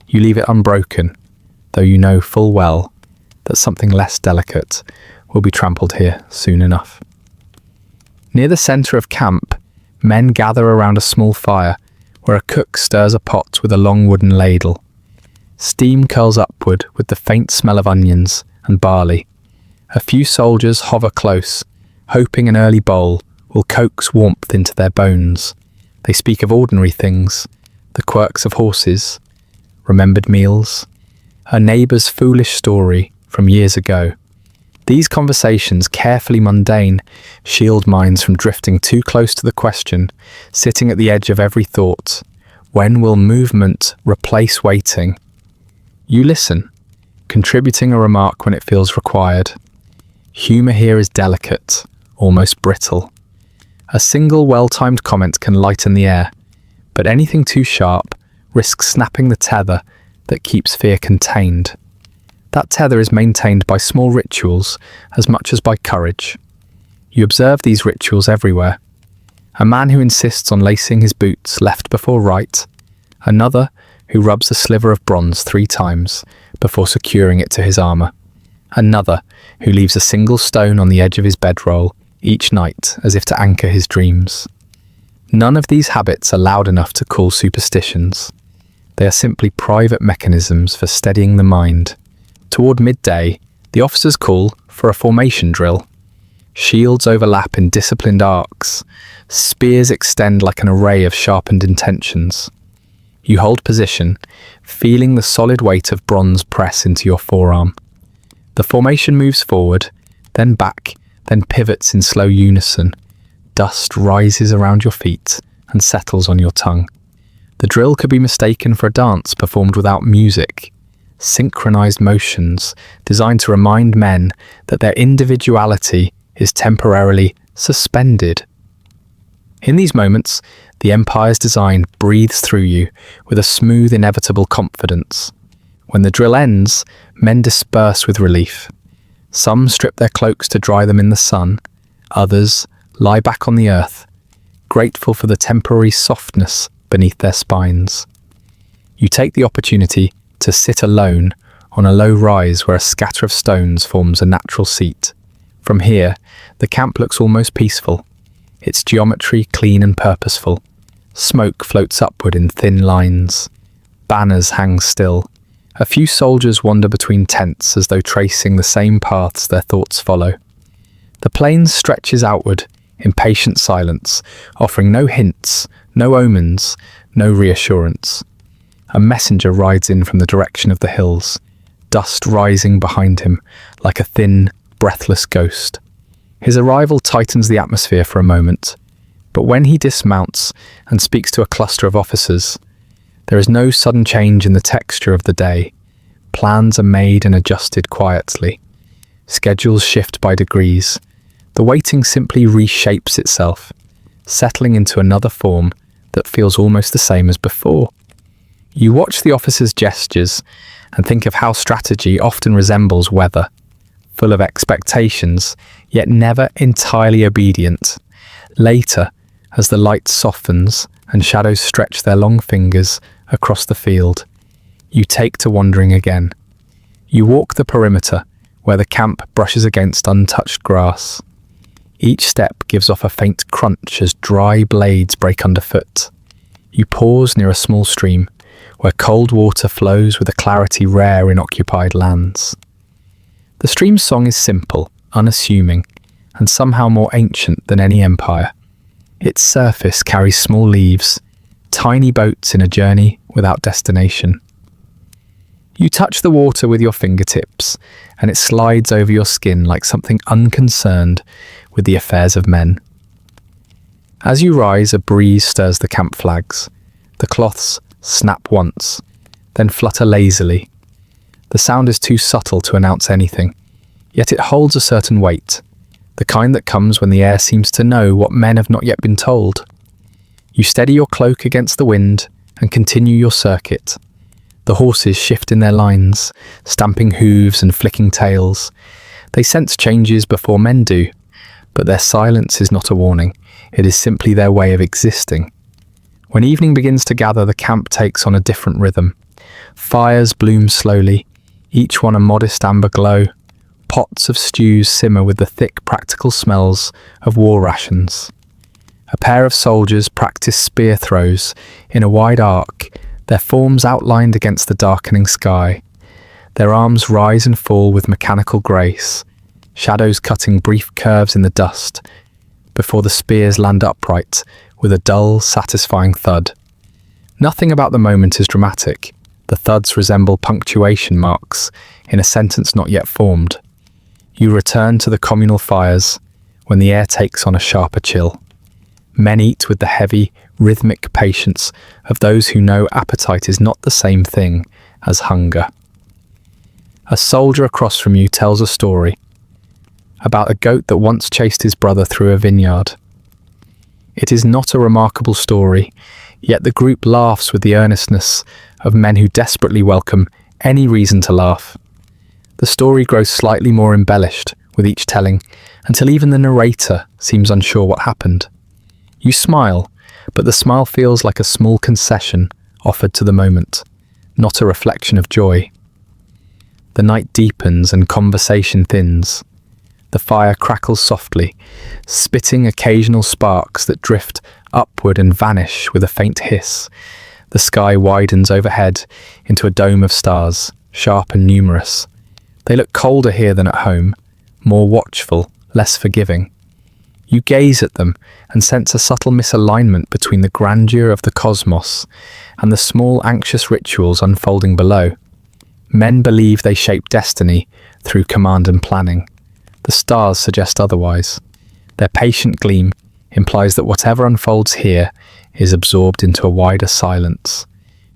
You leave it unbroken, though you know full well that something less delicate will be trampled here soon enough. Near the centre of camp, men gather around a small fire where a cook stirs a pot with a long wooden ladle. Steam curls upward with the faint smell of onions and barley. A few soldiers hover close, hoping an early bowl will coax warmth into their bones. They speak of ordinary things, the quirks of horses, remembered meals, a neighbour's foolish story from years ago. These conversations, carefully mundane, shield minds from drifting too close to the question, sitting at the edge of every thought. When will movement replace waiting? You listen, contributing a remark when it feels required. Humour here is delicate, almost brittle. A single well-timed comment can lighten the air, but anything too sharp risks snapping the tether that keeps fear contained. That tether is maintained by small rituals as much as by courage. You observe these rituals everywhere. A man who insists on lacing his boots left before right, another who rubs a sliver of bronze 3 times before securing it to his armour, another who leaves a single stone on the edge of his bedroll each night as if to anchor his dreams. None of these habits are loud enough to call superstitions. They are simply private mechanisms for steadying the mind. Toward midday, the officers call for a formation drill. Shields overlap in disciplined arcs. Spears extend like an array of sharpened intentions. You hold position, feeling the solid weight of bronze press into your forearm. The formation moves forward, then back, then pivots in slow unison. Dust rises around your feet and settles on your tongue. The drill could be mistaken for a dance performed without music. Synchronized motions designed to remind men that their individuality is temporarily suspended. In these moments, the Empire's design breathes through you with a smooth, inevitable confidence. When the drill ends, men disperse with relief. Some strip their cloaks to dry them in the sun, others lie back on the earth, grateful for the temporary softness beneath their spines. You take the opportunity to sit alone on a low rise where a scatter of stones forms a natural seat. From here, the camp looks almost peaceful, its geometry clean and purposeful. Smoke floats upward in thin lines. Banners hang still. A few soldiers wander between tents as though tracing the same paths their thoughts follow. The plain stretches outward in patient silence, offering no hints, no omens, no reassurance. A messenger rides in from the direction of the hills, dust rising behind him like a thin, breathless ghost. His arrival tightens the atmosphere for a moment, but when he dismounts and speaks to a cluster of officers, there is no sudden change in the texture of the day. Plans are made and adjusted quietly. Schedules shift by degrees. The waiting simply reshapes itself, settling into another form that feels almost the same as before. You watch the officers' gestures and think of how strategy often resembles weather, full of expectations, yet never entirely obedient. Later, as the light softens and shadows stretch their long fingers across the field, you take to wandering again. You walk the perimeter where the camp brushes against untouched grass. Each step gives off a faint crunch as dry blades break underfoot. You pause near a small stream where cold water flows with a clarity rare in occupied lands. The stream's song is simple, unassuming, and somehow more ancient than any empire. Its surface carries small leaves, tiny boats in a journey without destination. You touch the water with your fingertips, and it slides over your skin like something unconcerned with the affairs of men. As you rise, a breeze stirs the camp flags. The cloths snap once, then flutter lazily. The sound is too subtle to announce anything, yet it holds a certain weight, the kind that comes when the air seems to know what men have not yet been told. You steady your cloak against the wind and continue your circuit. The horses shift in their lines, stamping hooves and flicking tails. They sense changes before men do, but their silence is not a warning. It is simply their way of existing. When evening begins to gather, the camp takes on a different rhythm. Fires bloom slowly, each one a modest amber glow. Pots of stews simmer with the thick, practical smells of war rations. A pair of soldiers practice spear throws in a wide arc, their forms outlined against the darkening sky. Their arms rise and fall with mechanical grace, shadows cutting brief curves in the dust, before the spears land upright with a dull, satisfying thud. Nothing about the moment is dramatic. The thuds resemble punctuation marks in a sentence not yet formed. You return to the communal fires when the air takes on a sharper chill. Men eat with the heavy, rhythmic patience of those who know appetite is not the same thing as hunger. A soldier across from you tells a story about a goat that once chased his brother through a vineyard. It is not a remarkable story, yet the group laughs with the earnestness of men who desperately welcome any reason to laugh. The story grows slightly more embellished with each telling, until even the narrator seems unsure what happened. You smile, but the smile feels like a small concession offered to the moment, not a reflection of joy. The night deepens and conversation thins. The fire crackles softly, spitting occasional sparks that drift upward and vanish with a faint hiss. The sky widens overhead into a dome of stars, sharp and numerous. They look colder here than at home, more watchful, less forgiving. You gaze at them and sense a subtle misalignment between the grandeur of the cosmos and the small anxious rituals unfolding below. Men believe they shape destiny through command and planning. The stars suggest otherwise. Their patient gleam implies that whatever unfolds here is absorbed into a wider silence.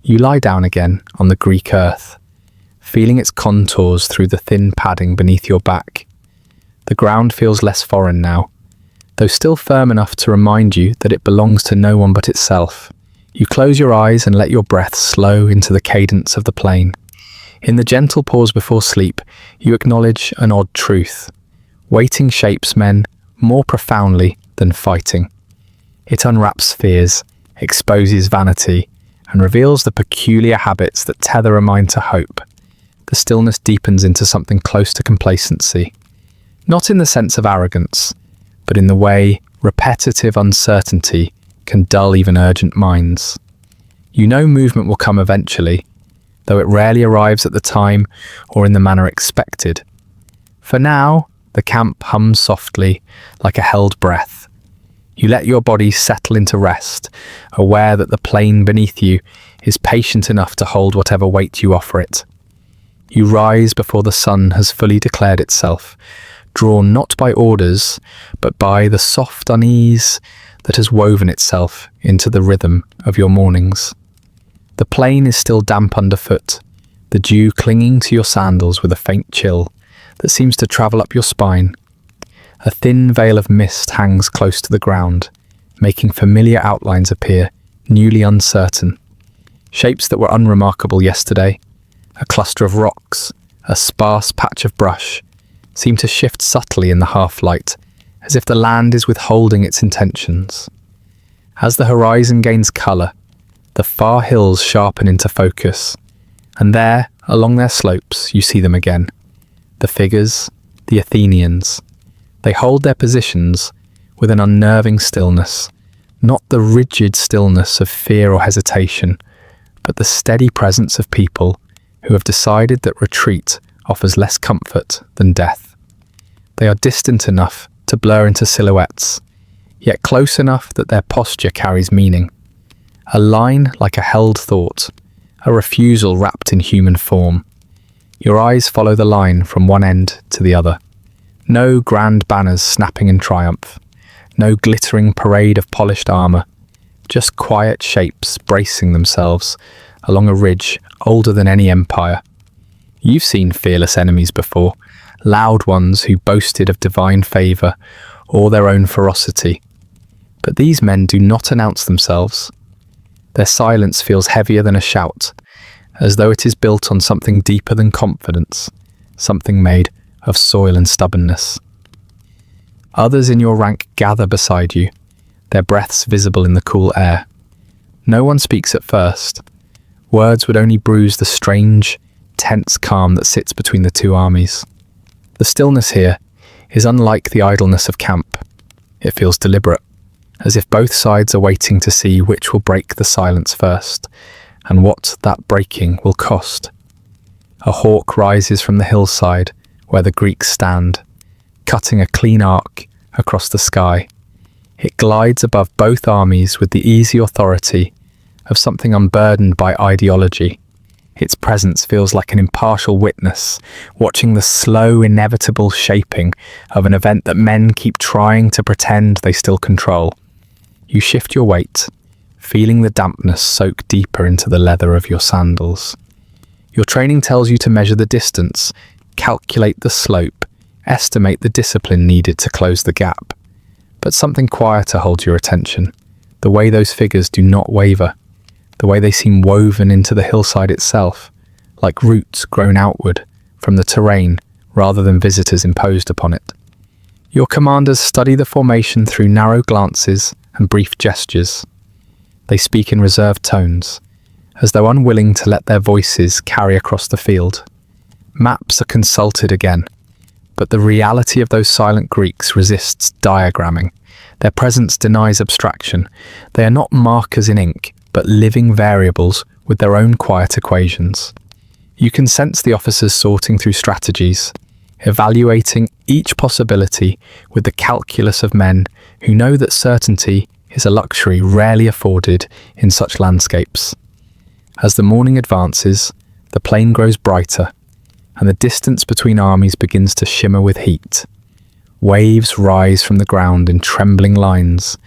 You lie down again on the Greek earth, feeling its contours through the thin padding beneath your back. The ground feels less foreign now, though still firm enough to remind you that it belongs to no one but itself. You close your eyes and let your breath slow into the cadence of the plain. In the gentle pause before sleep, you acknowledge an odd truth. Waiting shapes men more profoundly than fighting. It unwraps fears, exposes vanity, and reveals the peculiar habits that tether a mind to hope. The stillness deepens into something close to complacency, not in the sense of arrogance, but in the way repetitive uncertainty can dull even urgent minds. You know movement will come eventually, though it rarely arrives at the time or in the manner expected. For now, the camp hums softly, like a held breath. You let your body settle into rest, aware that the plain beneath you is patient enough to hold whatever weight you offer it. You rise before the sun has fully declared itself, drawn not by orders, but by the soft unease that has woven itself into the rhythm of your mornings. The plain is still damp underfoot, the dew clinging to your sandals with a faint chill that seems to travel up your spine. A thin veil of mist hangs close to the ground, making familiar outlines appear newly uncertain. Shapes that were unremarkable yesterday, a cluster of rocks, a sparse patch of brush, seem to shift subtly in the half-light, as if the land is withholding its intentions. As the horizon gains colour, the far hills sharpen into focus, and there, along their slopes, you see them again. The figures, the Athenians. They hold their positions with an unnerving stillness, not the rigid stillness of fear or hesitation, but the steady presence of people who have decided that retreat offers less comfort than death. They are distant enough to blur into silhouettes, yet close enough that their posture carries meaning. A line like a held thought, a refusal wrapped in human form. Your eyes follow the line from one end to the other. No grand banners snapping in triumph, no glittering parade of polished armour, just quiet shapes bracing themselves along a ridge older than any empire. You've seen fearless enemies before, loud ones who boasted of divine favour or their own ferocity. But these men do not announce themselves. Their silence feels heavier than a shout, as though it is built on something deeper than confidence, something made of soil and stubbornness. Others in your rank gather beside you, their breaths visible in the cool air. No one speaks at first. Words would only bruise the strange, tense calm that sits between the two armies. The stillness here is unlike the idleness of camp. It feels deliberate, as if both sides are waiting to see which will break the silence first, and what that breaking will cost. A hawk rises from the hillside where the Greeks stand, cutting a clean arc across the sky. It glides above both armies with the easy authority of something unburdened by ideology. Its presence feels like an impartial witness, watching the slow, inevitable shaping of an event that men keep trying to pretend they still control. You shift your weight, feeling the dampness soak deeper into the leather of your sandals. Your training tells you to measure the distance, calculate the slope, estimate the discipline needed to close the gap. But something quieter holds your attention, the way those figures do not waver, the way they seem woven into the hillside itself, like roots grown outward from the terrain rather than visitors imposed upon it. Your commanders study the formation through narrow glances and brief gestures. They speak in reserved tones, as though unwilling to let their voices carry across the field. Maps are consulted again, but the reality of those silent Greeks resists diagramming. Their presence denies abstraction. They are not markers in ink, but living variables with their own quiet equations. You can sense the officers sorting through strategies, evaluating each possibility with the calculus of men who know that certainty is a luxury rarely afforded in such landscapes. As the morning advances, the plain grows brighter, and the distance between armies begins to shimmer with heat. Waves rise from the ground in trembling lines,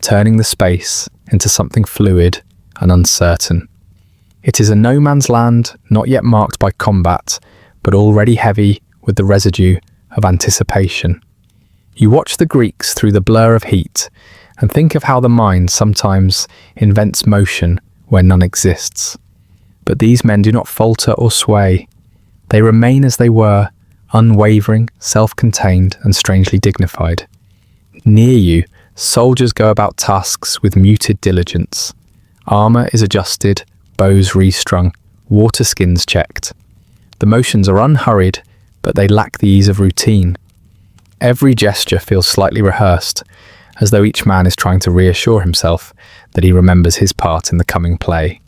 turning the space into something fluid and uncertain. It is a no man's land not yet marked by combat, but already heavy with the residue of anticipation. You watch the Greeks through the blur of heat and think of how the mind sometimes invents motion where none exists. But these men do not falter or sway. They remain as they were, unwavering, self-contained, and strangely dignified. Near you, soldiers go about tasks with muted diligence. Armour is adjusted, bows restrung, water skins checked. The motions are unhurried, but they lack the ease of routine. Every gesture feels slightly rehearsed, as though each man is trying to reassure himself that he remembers his part in the coming play.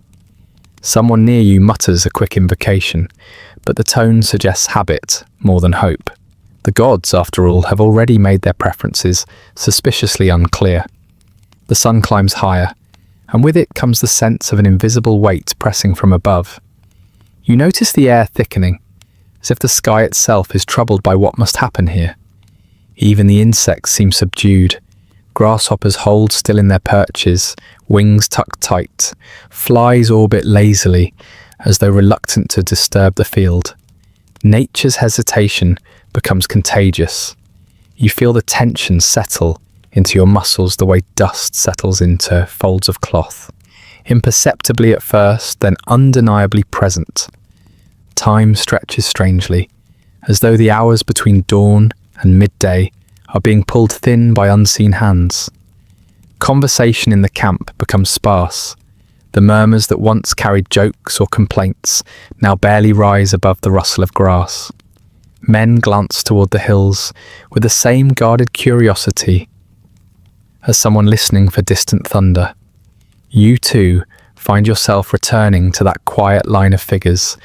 Someone near you mutters a quick invocation, but the tone suggests habit more than hope. The gods, after all, have already made their preferences suspiciously unclear. The sun climbs higher, and with it comes the sense of an invisible weight pressing from above. You notice the air thickening, as if the sky itself is troubled by what must happen here. Even the insects seem subdued. Grasshoppers hold still in their perches, wings tucked tight. Flies orbit lazily, as though reluctant to disturb the field. Nature's hesitation becomes contagious. You feel the tension settle into your muscles the way dust settles into folds of cloth. Imperceptibly at first, then undeniably present. Time stretches strangely, as though the hours between dawn and midday are being pulled thin by unseen hands. Conversation in the camp becomes sparse. The murmurs that once carried jokes or complaints now barely rise above the rustle of grass. Men glance toward the hills with the same guarded curiosity as someone listening for distant thunder. You too find yourself returning to that quiet line of figures,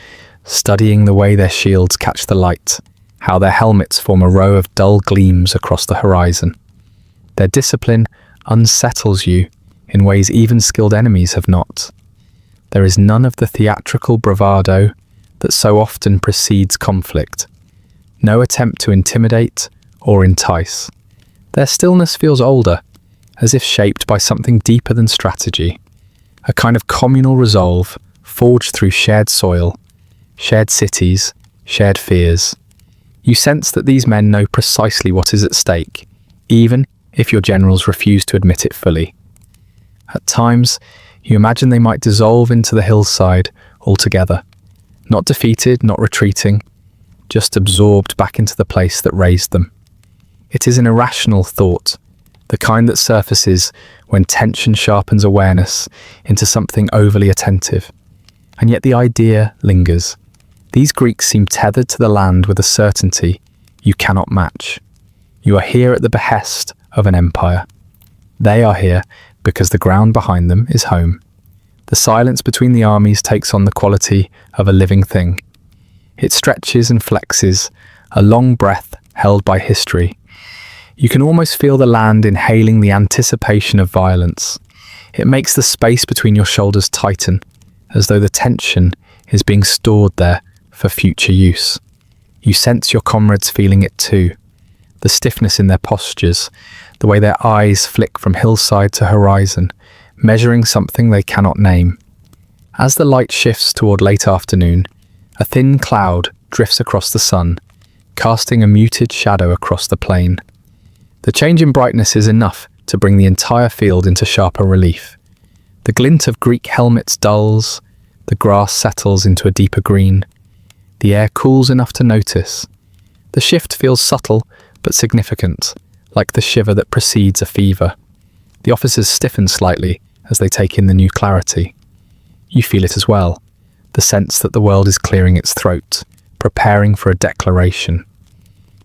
studying the way their shields catch the light, how their helmets form a row of dull gleams across the horizon. Their discipline unsettles you in ways even skilled enemies have not. There is none of the theatrical bravado that so often precedes conflict. No attempt to intimidate or entice. Their stillness feels older, as if shaped by something deeper than strategy, a kind of communal resolve forged through shared soil, shared cities, shared fears. You sense that these men know precisely what is at stake, even if your generals refuse to admit it fully. At times, you imagine they might dissolve into the hillside altogether, not defeated, not retreating, just absorbed back into the place that raised them. It is an irrational thought, the kind that surfaces when tension sharpens awareness into something overly attentive. And yet the idea lingers. These Greeks seem tethered to the land with a certainty you cannot match. You are here at the behest of an empire. They are here because the ground behind them is home. The silence between the armies takes on the quality of a living thing. It stretches and flexes, a long breath held by history. You can almost feel the land inhaling the anticipation of violence. It makes the space between your shoulders tighten, as though the tension is being stored there for future use. You sense your comrades feeling it too. The stiffness in their postures, the way their eyes flick from hillside to horizon, measuring something they cannot name. As the light shifts toward late afternoon, a thin cloud drifts across the sun, casting a muted shadow across the plain. The change in brightness is enough to bring the entire field into sharper relief. The glint of Greek helmets dulls, the grass settles into a deeper green. The air cools enough to notice. The shift feels subtle but significant, like the shiver that precedes a fever. The officers stiffen slightly as they take in the new clarity. You feel it as well, the sense that the world is clearing its throat, preparing for a declaration.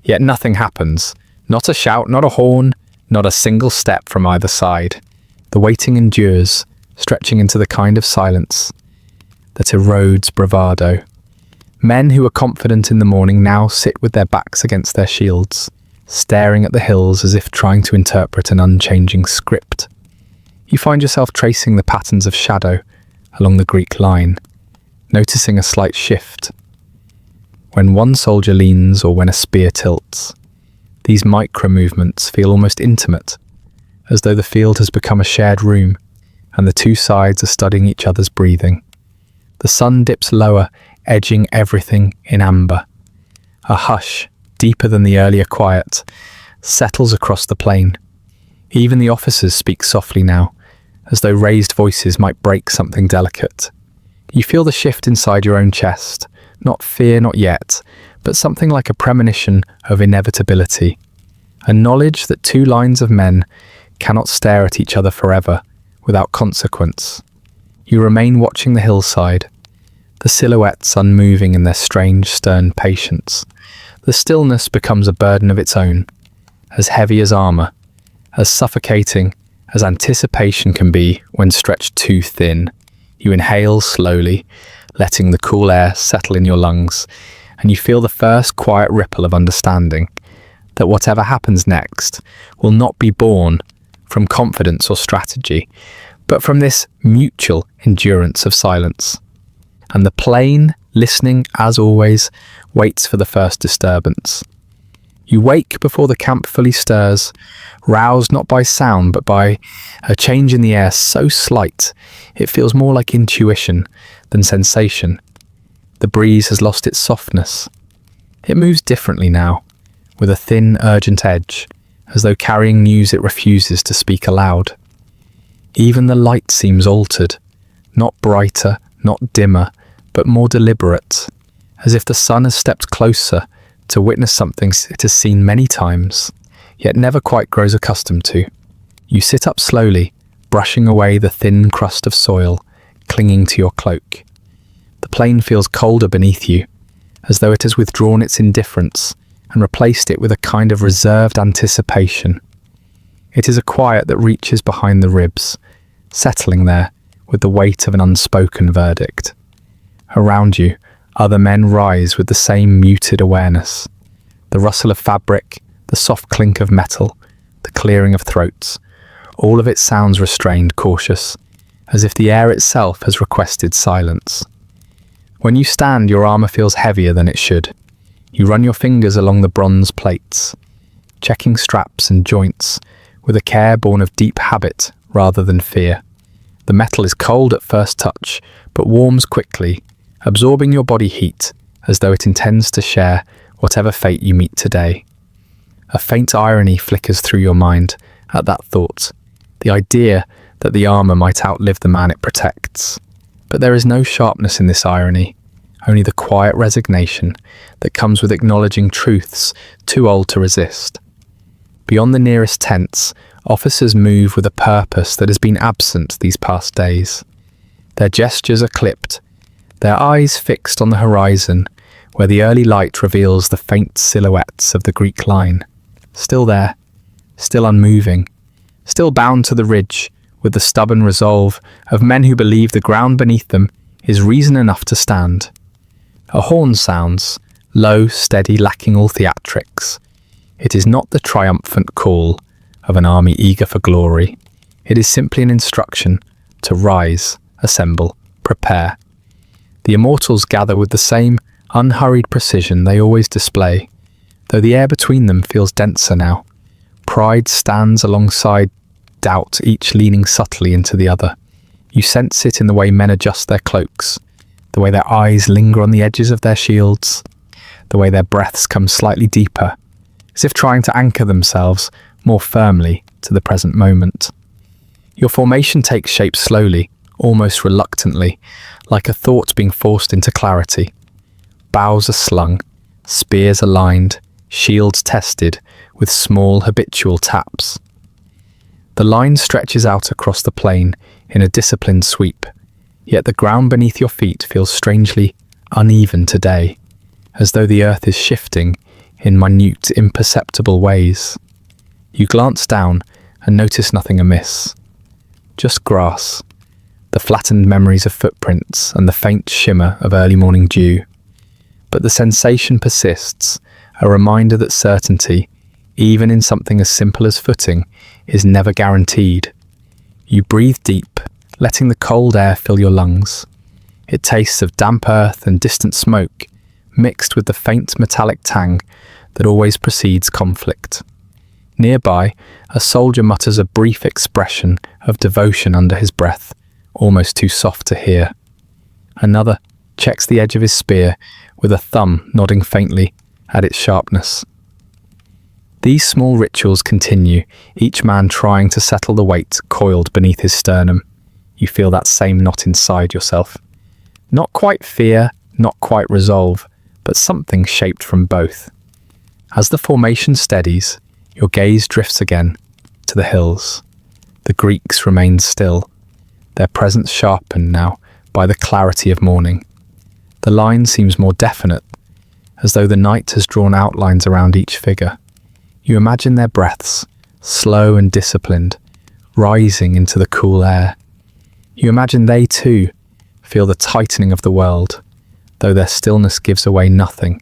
Yet nothing happens. Not a shout, not a horn, not a single step from either side. The waiting endures, stretching into the kind of silence that erodes bravado. Men who were confident in the morning now sit with their backs against their shields, staring at the hills as if trying to interpret an unchanging script. You find yourself tracing the patterns of shadow along the Greek line, noticing a slight shift. When one soldier leans or when a spear tilts, these micro-movements feel almost intimate, as though the field has become a shared room and the two sides are studying each other's breathing. The sun dips lower, edging everything in amber. A hush, deeper than the earlier quiet, settles across the plain. Even the officers speak softly now, as though raised voices might break something delicate. You feel the shift inside your own chest, not fear, not yet, but something like a premonition of inevitability, a knowledge that two lines of men cannot stare at each other forever without consequence. You remain watching the hillside, the silhouettes unmoving in their strange, stern patience. The stillness becomes a burden of its own, as heavy as armor, as suffocating as anticipation can be when stretched too thin. You inhale slowly, letting the cool air settle in your lungs, and you feel the first quiet ripple of understanding that whatever happens next will not be born from confidence or strategy, but from this mutual endurance of silence. And the plain, listening as always, waits for the first disturbance. You wake before the camp fully stirs, roused not by sound but by a change in the air so slight it feels more like intuition than sensation. The breeze has lost its softness. It moves differently now, with a thin, urgent edge, as though carrying news it refuses to speak aloud. Even the light seems altered, not brighter, not dimmer, but more deliberate, as if the sun has stepped closer to witness something it has seen many times, yet never quite grows accustomed to. You sit up slowly, brushing away the thin crust of soil clinging to your cloak. The plain feels colder beneath you, as though it has withdrawn its indifference and replaced it with a kind of reserved anticipation. It is a quiet that reaches behind the ribs, settling there with the weight of an unspoken verdict. Around you, other men rise with the same muted awareness. The rustle of fabric, the soft clink of metal, the clearing of throats, all of it sounds restrained, cautious, as if the air itself has requested silence. When you stand, your armor feels heavier than it should. You run your fingers along the bronze plates, checking straps and joints with a care born of deep habit rather than fear. The metal is cold at first touch, but warms quickly, absorbing your body heat as though it intends to share whatever fate you meet today. A faint irony flickers through your mind at that thought, the idea that the armor might outlive the man it protects. But there is no sharpness in this irony, only the quiet resignation that comes with acknowledging truths too old to resist. Beyond the nearest tents, officers move with a purpose that has been absent these past days. Their gestures are clipped, their eyes fixed on the horizon, where the early light reveals the faint silhouettes of the Greek line. Still there, still unmoving, still bound to the ridge with the stubborn resolve of men who believe the ground beneath them is reason enough to stand. A horn sounds, low, steady, lacking all theatrics. It is not the triumphant call of an army eager for glory. It is simply an instruction to rise, assemble, prepare. The Immortals gather with the same unhurried precision they always display, though the air between them feels denser now. Pride stands alongside doubt, each leaning subtly into the other. You sense it in the way men adjust their cloaks, the way their eyes linger on the edges of their shields, the way their breaths come slightly deeper, as if trying to anchor themselves more firmly to the present moment. Your formation takes shape slowly, almost reluctantly, like a thought being forced into clarity. Bows are slung, spears aligned, shields tested with small habitual taps. The line stretches out across the plain in a disciplined sweep, yet the ground beneath your feet feels strangely uneven today, as though the earth is shifting in minute, imperceptible ways. You glance down and notice nothing amiss. Just grass, the flattened memories of footprints and the faint shimmer of early morning dew. But the sensation persists, a reminder that certainty, even in something as simple as footing, is never guaranteed. You breathe deep, letting the cold air fill your lungs. It tastes of damp earth and distant smoke, mixed with the faint metallic tang that always precedes conflict. Nearby, a soldier mutters a brief expression of devotion under his breath, almost too soft to hear. Another checks the edge of his spear, with a thumb nodding faintly at its sharpness. These small rituals continue, each man trying to settle the weight coiled beneath his sternum. You feel that same knot inside yourself. Not quite fear, not quite resolve, but something shaped from both. As the formation steadies, your gaze drifts again to the hills. The Greeks remain still, their presence sharpened now by the clarity of morning. The line seems more definite, as though the night has drawn outlines around each figure. You imagine their breaths, slow and disciplined, rising into the cool air. You imagine they too feel the tightening of the world, though their stillness gives away nothing.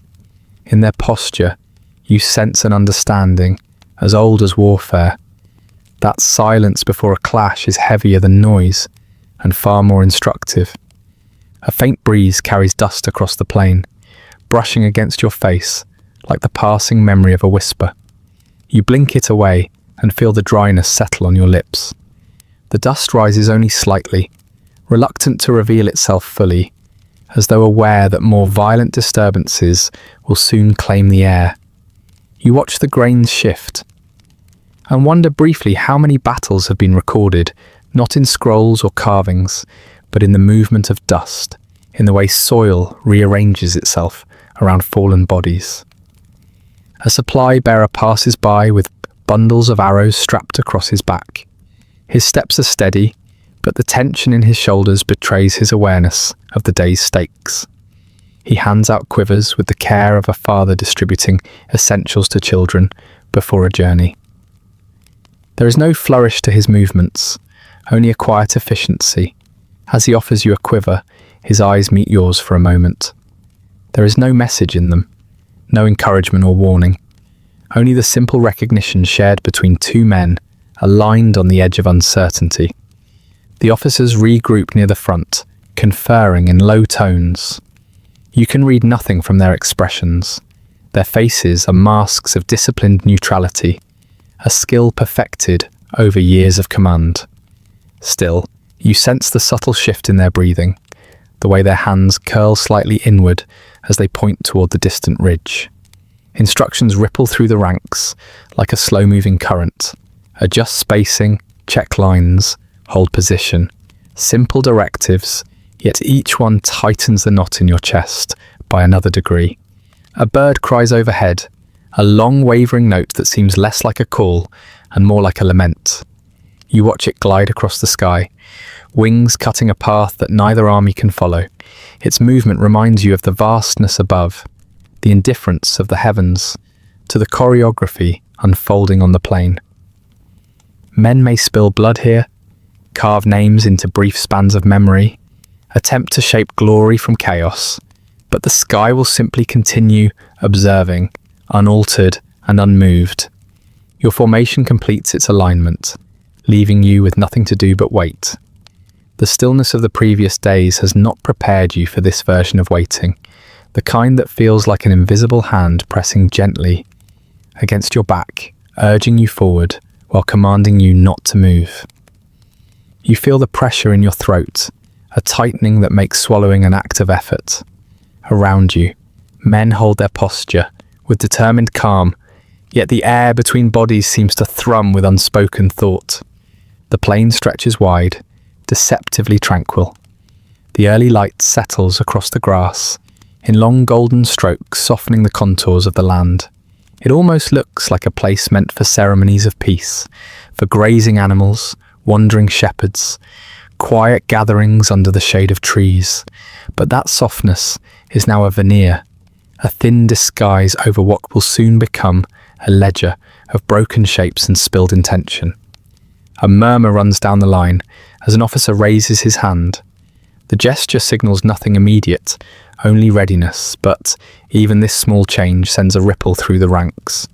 In their posture, you sense an understanding as old as warfare. That silence before a clash is heavier than noise and far more instructive. A faint breeze carries dust across the plain, brushing against your face like the passing memory of a whisper. You blink it away and feel the dryness settle on your lips. The dust rises only slightly, reluctant to reveal itself fully, as though aware that more violent disturbances will soon claim the air. You watch the grains shift and wonder briefly how many battles have been recorded, not in scrolls or carvings, but in the movement of dust, in the way soil rearranges itself around fallen bodies. A supply bearer passes by with bundles of arrows strapped across his back. His steps are steady, but the tension in his shoulders betrays his awareness of the day's stakes. He hands out quivers with the care of a father distributing essentials to children before a journey. There is no flourish to his movements, only a quiet efficiency. As he offers you a quiver, his eyes meet yours for a moment. There is no message in them, no encouragement or warning, only the simple recognition shared between two men aligned on the edge of uncertainty. The officers regroup near the front, conferring in low tones. You can read nothing from their expressions. Their faces are masks of disciplined neutrality, a skill perfected over years of command. Still, you sense the subtle shift in their breathing, the way their hands curl slightly inward as they point toward the distant ridge. Instructions ripple through the ranks like a slow-moving current. Adjust spacing, check lines, hold position. Simple directives, yet each one tightens the knot in your chest by another degree. A bird cries overhead, a long wavering note that seems less like a call and more like a lament. You watch it glide across the sky, wings cutting a path that neither army can follow. Its movement reminds you of the vastness above, the indifference of the heavens, to the choreography unfolding on the plain. Men may spill blood here, carve names into brief spans of memory, attempt to shape glory from chaos, but the sky will simply continue observing, unaltered and unmoved. Your formation completes its alignment, leaving you with nothing to do but wait. The stillness of the previous days has not prepared you for this version of waiting, the kind that feels like an invisible hand pressing gently against your back, urging you forward while commanding you not to move. You feel the pressure in your throat, a tightening that makes swallowing an act of effort. Around you, men hold their posture with determined calm, yet the air between bodies seems to thrum with unspoken thought. The plain stretches wide, deceptively tranquil. The early light settles across the grass, in long golden strokes softening the contours of the land. It almost looks like a place meant for ceremonies of peace, for grazing animals, wandering shepherds, quiet gatherings under the shade of trees. But that softness is now a veneer, a thin disguise over what will soon become a ledger of broken shapes and spilled intention. A murmur runs down the line as an officer raises his hand. The gesture signals nothing immediate, only readiness, but even this small change sends a ripple through the ranks.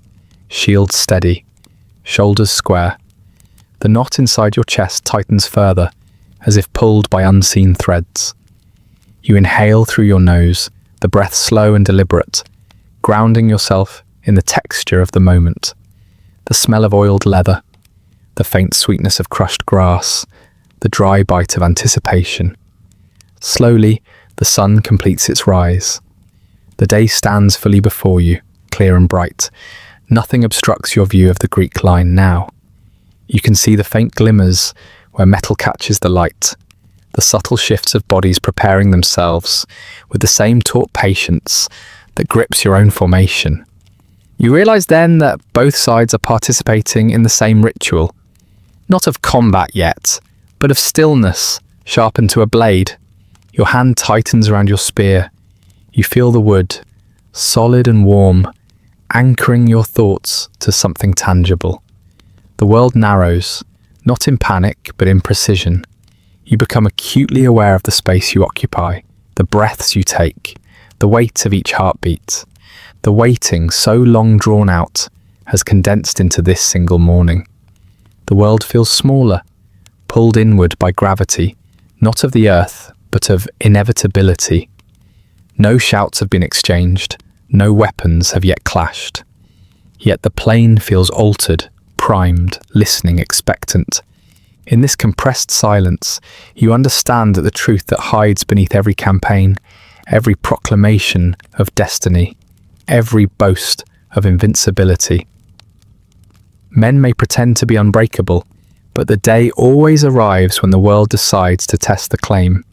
Shields steady, shoulders square. The knot inside your chest tightens further, as if pulled by unseen threads. You inhale through your nose, the breath slow and deliberate, grounding yourself in the texture of the moment. The smell of oiled leather, the faint sweetness of crushed grass, the dry bite of anticipation. Slowly, the sun completes its rise. The day stands fully before you, clear and bright. Nothing obstructs your view of the Greek line now. You can see the faint glimmers where metal catches the light, the subtle shifts of bodies preparing themselves with the same taut patience that grips your own formation. You realize then that both sides are participating in the same ritual, not of combat yet, but of stillness, sharpened to a blade. Your hand tightens around your spear. You feel the wood, solid and warm, anchoring your thoughts to something tangible. The world narrows, not in panic, but in precision. You become acutely aware of the space you occupy, the breaths you take, the weight of each heartbeat. The waiting, so long drawn out, has condensed into this single morning. The world feels smaller, pulled inward by gravity, not of the earth, but of inevitability. No shouts have been exchanged, no weapons have yet clashed. Yet the plain feels altered, primed, listening, expectant. In this compressed silence, you understand that the truth that hides beneath every campaign, every proclamation of destiny, every boast of invincibility. Men may pretend to be unbreakable, but the day always arrives when the world decides to test the claim.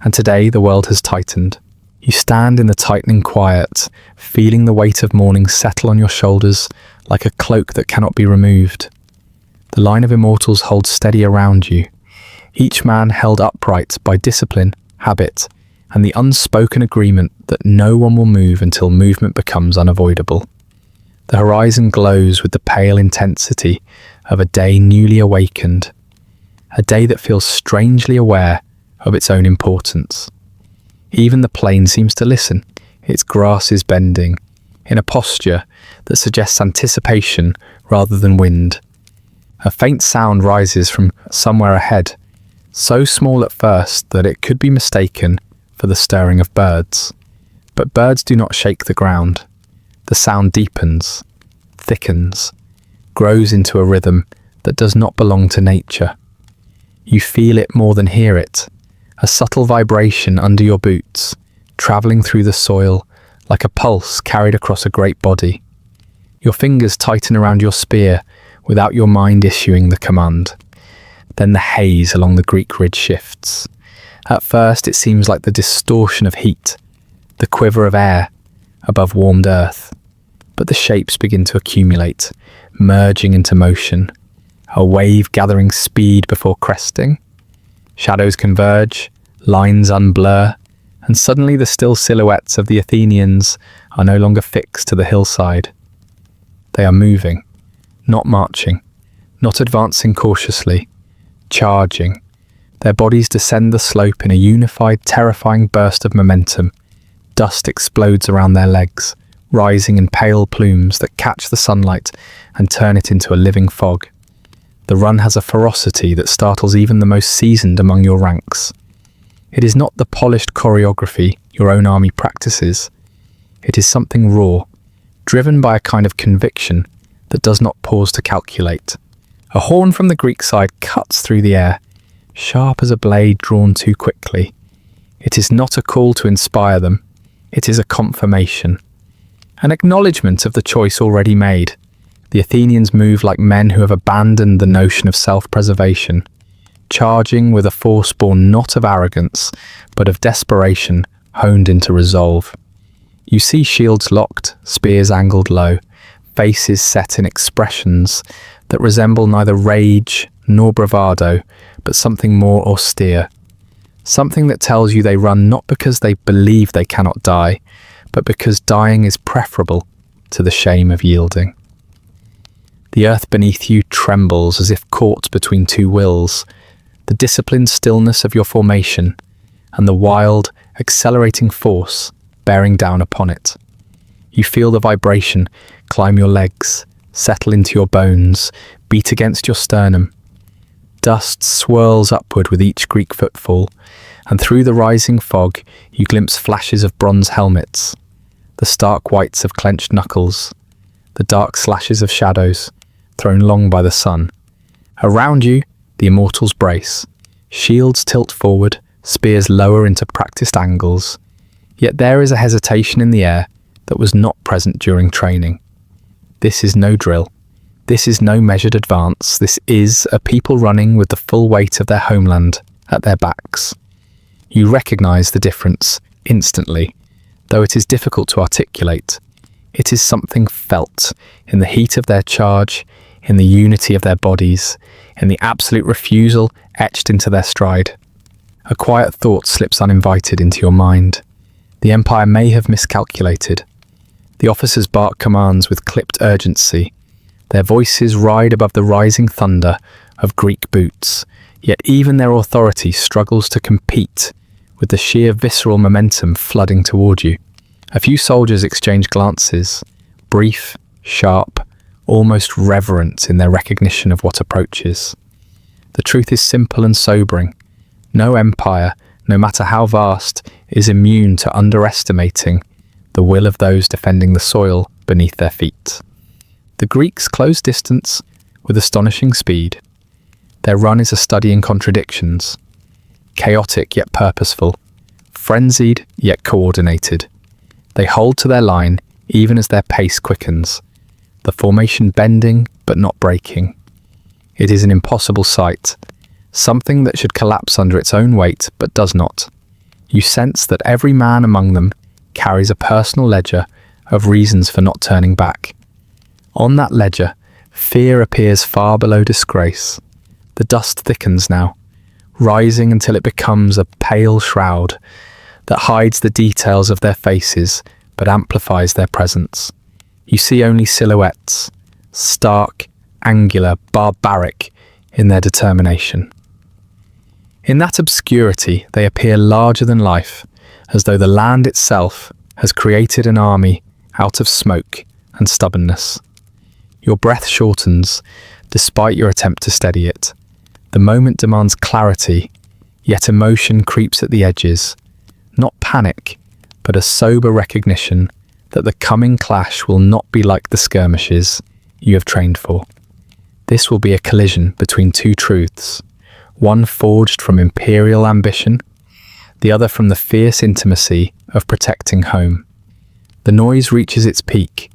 And today the world has tightened. You stand in the tightening quiet, feeling the weight of morning settle on your shoulders like a cloak that cannot be removed. The line of immortals holds steady around you, each man held upright by discipline, habit, and the unspoken agreement that no one will move until movement becomes unavoidable. The horizon glows with the pale intensity of a day newly awakened, a day that feels strangely aware of its own importance. Even the plain seems to listen, its grass is bending, in a posture that suggests anticipation rather than wind. A faint sound rises from somewhere ahead, so small at first that it could be mistaken for the stirring of birds. But birds do not shake the ground. The sound deepens, thickens, grows into a rhythm that does not belong to nature. You feel it more than hear it, a subtle vibration under your boots, travelling through the soil like a pulse carried across a great body. Your fingers tighten around your spear without your mind issuing the command. Then the haze along the Greek ridge shifts. At first it seems like the distortion of heat, the quiver of air above warmed earth. But the shapes begin to accumulate, merging into motion, a wave gathering speed before cresting. Shadows converge, lines unblur, and suddenly the still silhouettes of the Athenians are no longer fixed to the hillside. They are moving, not marching, not advancing cautiously, charging. Their bodies descend the slope in a unified, terrifying burst of momentum. Dust explodes around their legs, rising in pale plumes that catch the sunlight and turn it into a living fog. The run has a ferocity that startles even the most seasoned among your ranks. It is not the polished choreography your own army practices. It is something raw, driven by a kind of conviction that does not pause to calculate. A horn from the Greek side cuts through the air, sharp as a blade drawn too quickly. It is not a call to inspire them. It is a confirmation, an acknowledgement of the choice already made. The Athenians move like men who have abandoned the notion of self-preservation, charging with a force born not of arrogance, but of desperation honed into resolve. You see shields locked, spears angled low, faces set in expressions that resemble neither rage nor bravado, but something more austere. Something that tells you they run not because they believe they cannot die, but because dying is preferable to the shame of yielding. The earth beneath you trembles as if caught between two wills, the disciplined stillness of your formation and the wild, accelerating force bearing down upon it. You feel the vibration climb your legs, settle into your bones, beat against your sternum. Dust swirls upward with each Greek footfall, and through the rising fog you glimpse flashes of bronze helmets, the stark whites of clenched knuckles, the dark slashes of shadows, thrown long by the sun. Around you, the Immortals brace. Shields tilt forward, spears lower into practiced angles. Yet there is a hesitation in the air that was not present during training. This is no drill. This is no measured advance. This is a people running with the full weight of their homeland at their backs. You recognize the difference instantly, though it is difficult to articulate. It is something felt in the heat of their charge, in the unity of their bodies, in the absolute refusal etched into their stride. A quiet thought slips uninvited into your mind. The Empire may have miscalculated. The officers bark commands with clipped urgency. Their voices ride above the rising thunder of Greek boots, yet even their authority struggles to compete with the sheer visceral momentum flooding toward you. A few soldiers exchange glances, brief, sharp, almost reverent in their recognition of what approaches. The truth is simple and sobering. No empire, no matter how vast, is immune to underestimating the will of those defending the soil beneath their feet. The Greeks close distance with astonishing speed. Their run is a study in contradictions, chaotic yet purposeful, frenzied yet coordinated. They hold to their line even as their pace quickens, the formation bending but not breaking. It is an impossible sight, something that should collapse under its own weight but does not. You sense that every man among them carries a personal ledger of reasons for not turning back. On that ledger, fear appears far below disgrace. The dust thickens now, rising until it becomes a pale shroud that hides the details of their faces but amplifies their presence. You see only silhouettes, stark, angular, barbaric in their determination. In that obscurity, they appear larger than life, as though the land itself has created an army out of smoke and stubbornness. Your breath shortens, despite your attempt to steady it. The moment demands clarity, yet emotion creeps at the edges. Not panic, but a sober recognition that the coming clash will not be like the skirmishes you have trained for. This will be a collision between two truths, one forged from imperial ambition, the other from the fierce intimacy of protecting home. The noise reaches its peak.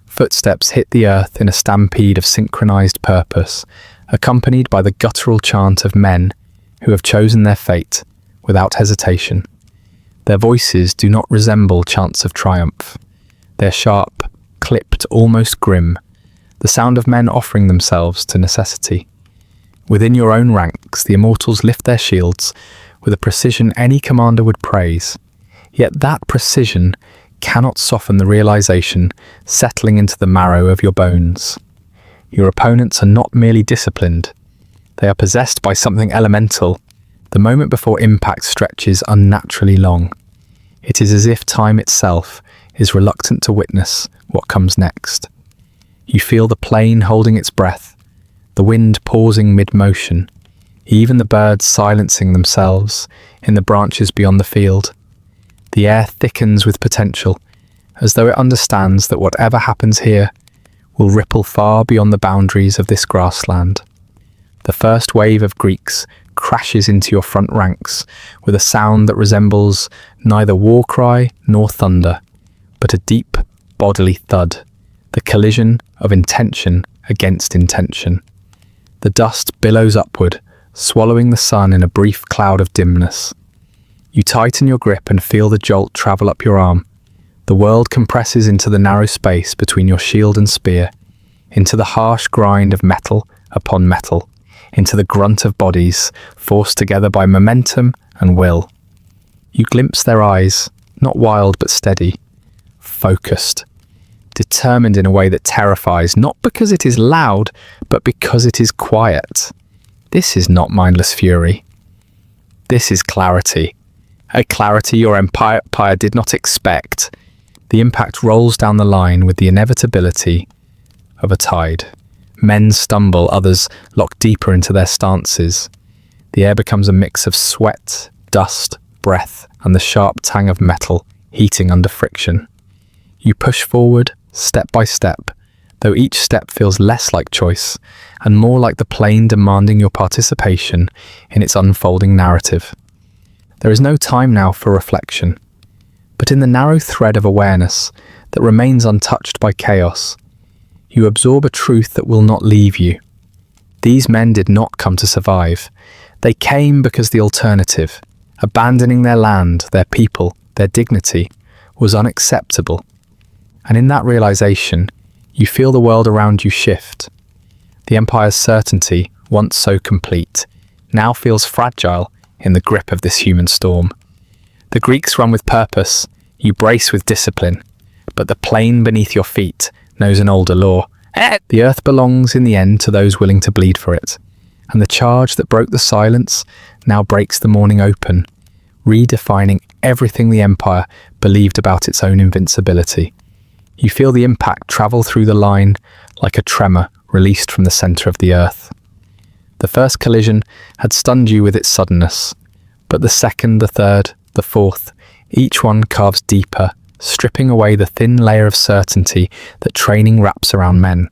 Footsteps hit the earth in a stampede of synchronized purpose, accompanied by the guttural chant of men who have chosen their fate without hesitation. Their voices do not resemble chants of triumph. They're sharp, clipped, almost grim, the sound of men offering themselves to necessity. Within your own ranks, the Immortals lift their shields with a precision any commander would praise. Yet that precision cannot soften the realization settling into the marrow of your bones. Your opponents are not merely disciplined. They are possessed by something elemental. The moment before impact stretches unnaturally long. It is as if time itself is reluctant to witness what comes next. You feel the plane holding its breath, the wind pausing mid-motion, even the birds silencing themselves in the branches beyond the field. The air thickens with potential, as though it understands that whatever happens here will ripple far beyond the boundaries of this grassland. The first wave of Greeks crashes into your front ranks with a sound that resembles neither war cry nor thunder, but a deep bodily thud, the collision of intention against intention. The dust billows upward, swallowing the sun in a brief cloud of dimness. You tighten your grip and feel the jolt travel up your arm. The world compresses into the narrow space between your shield and spear, into the harsh grind of metal upon metal, into the grunt of bodies forced together by momentum and will. You glimpse their eyes, not wild but steady, focused, determined in a way that terrifies, not because it is loud, but because it is quiet. This is not mindless fury. This is clarity. A clarity your empire did not expect. The impact rolls down the line with the inevitability of a tide. Men stumble, others lock deeper into their stances. The air becomes a mix of sweat, dust, breath, and the sharp tang of metal heating under friction. You push forward, step by step, though each step feels less like choice and more like the plane demanding your participation in its unfolding narrative. There is no time now for reflection, but in the narrow thread of awareness that remains untouched by chaos, you absorb a truth that will not leave you. These men did not come to survive. They came because the alternative, abandoning their land, their people, their dignity, was unacceptable. And in that realization, you feel the world around you shift. The empire's certainty, once so complete, now feels fragile in the grip of this human storm. The Greeks run with purpose, you brace with discipline, but the plain beneath your feet knows an older law. The earth belongs in the end to those willing to bleed for it, and the charge that broke the silence now breaks the morning open, redefining everything the empire believed about its own invincibility. You feel the impact travel through the line like a tremor released from the center of the earth. The first collision had stunned you with its suddenness, but the second, the third, the fourth, each one carves deeper, stripping away the thin layer of certainty that training wraps around men.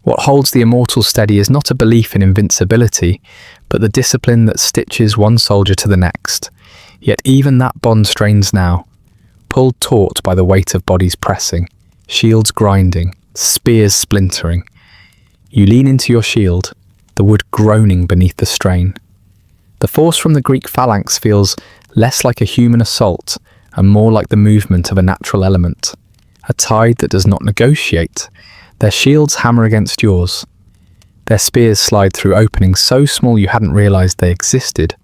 What holds the immortal steady is not a belief in invincibility, but the discipline that stitches one soldier to the next. Yet even that bond strains now, pulled taut by the weight of bodies pressing, shields grinding, spears splintering. You lean into your shield, the wood groaning beneath the strain. The force from the Greek phalanx feels less like a human assault and more like the movement of a natural element, a tide that does not negotiate. Their shields hammer against yours. Their spears slide through openings so small you hadn't realized they existed.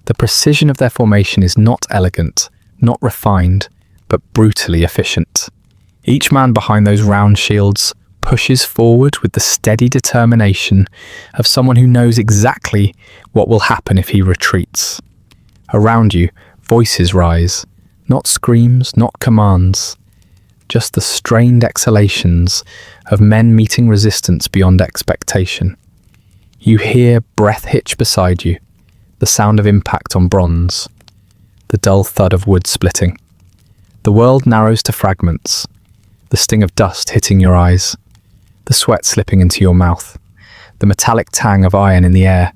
The precision of their formation is not elegant, not refined, but brutally efficient. Each man behind those round shields pushes forward with the steady determination of someone who knows exactly what will happen if he retreats. Around you, voices rise, not screams, not commands, just the strained exhalations of men meeting resistance beyond expectation. You hear breath hitch beside you, the sound of impact on bronze, the dull thud of wood splitting. The world narrows to fragments, the sting of dust hitting your eyes, the sweat slipping into your mouth, the metallic tang of iron in the air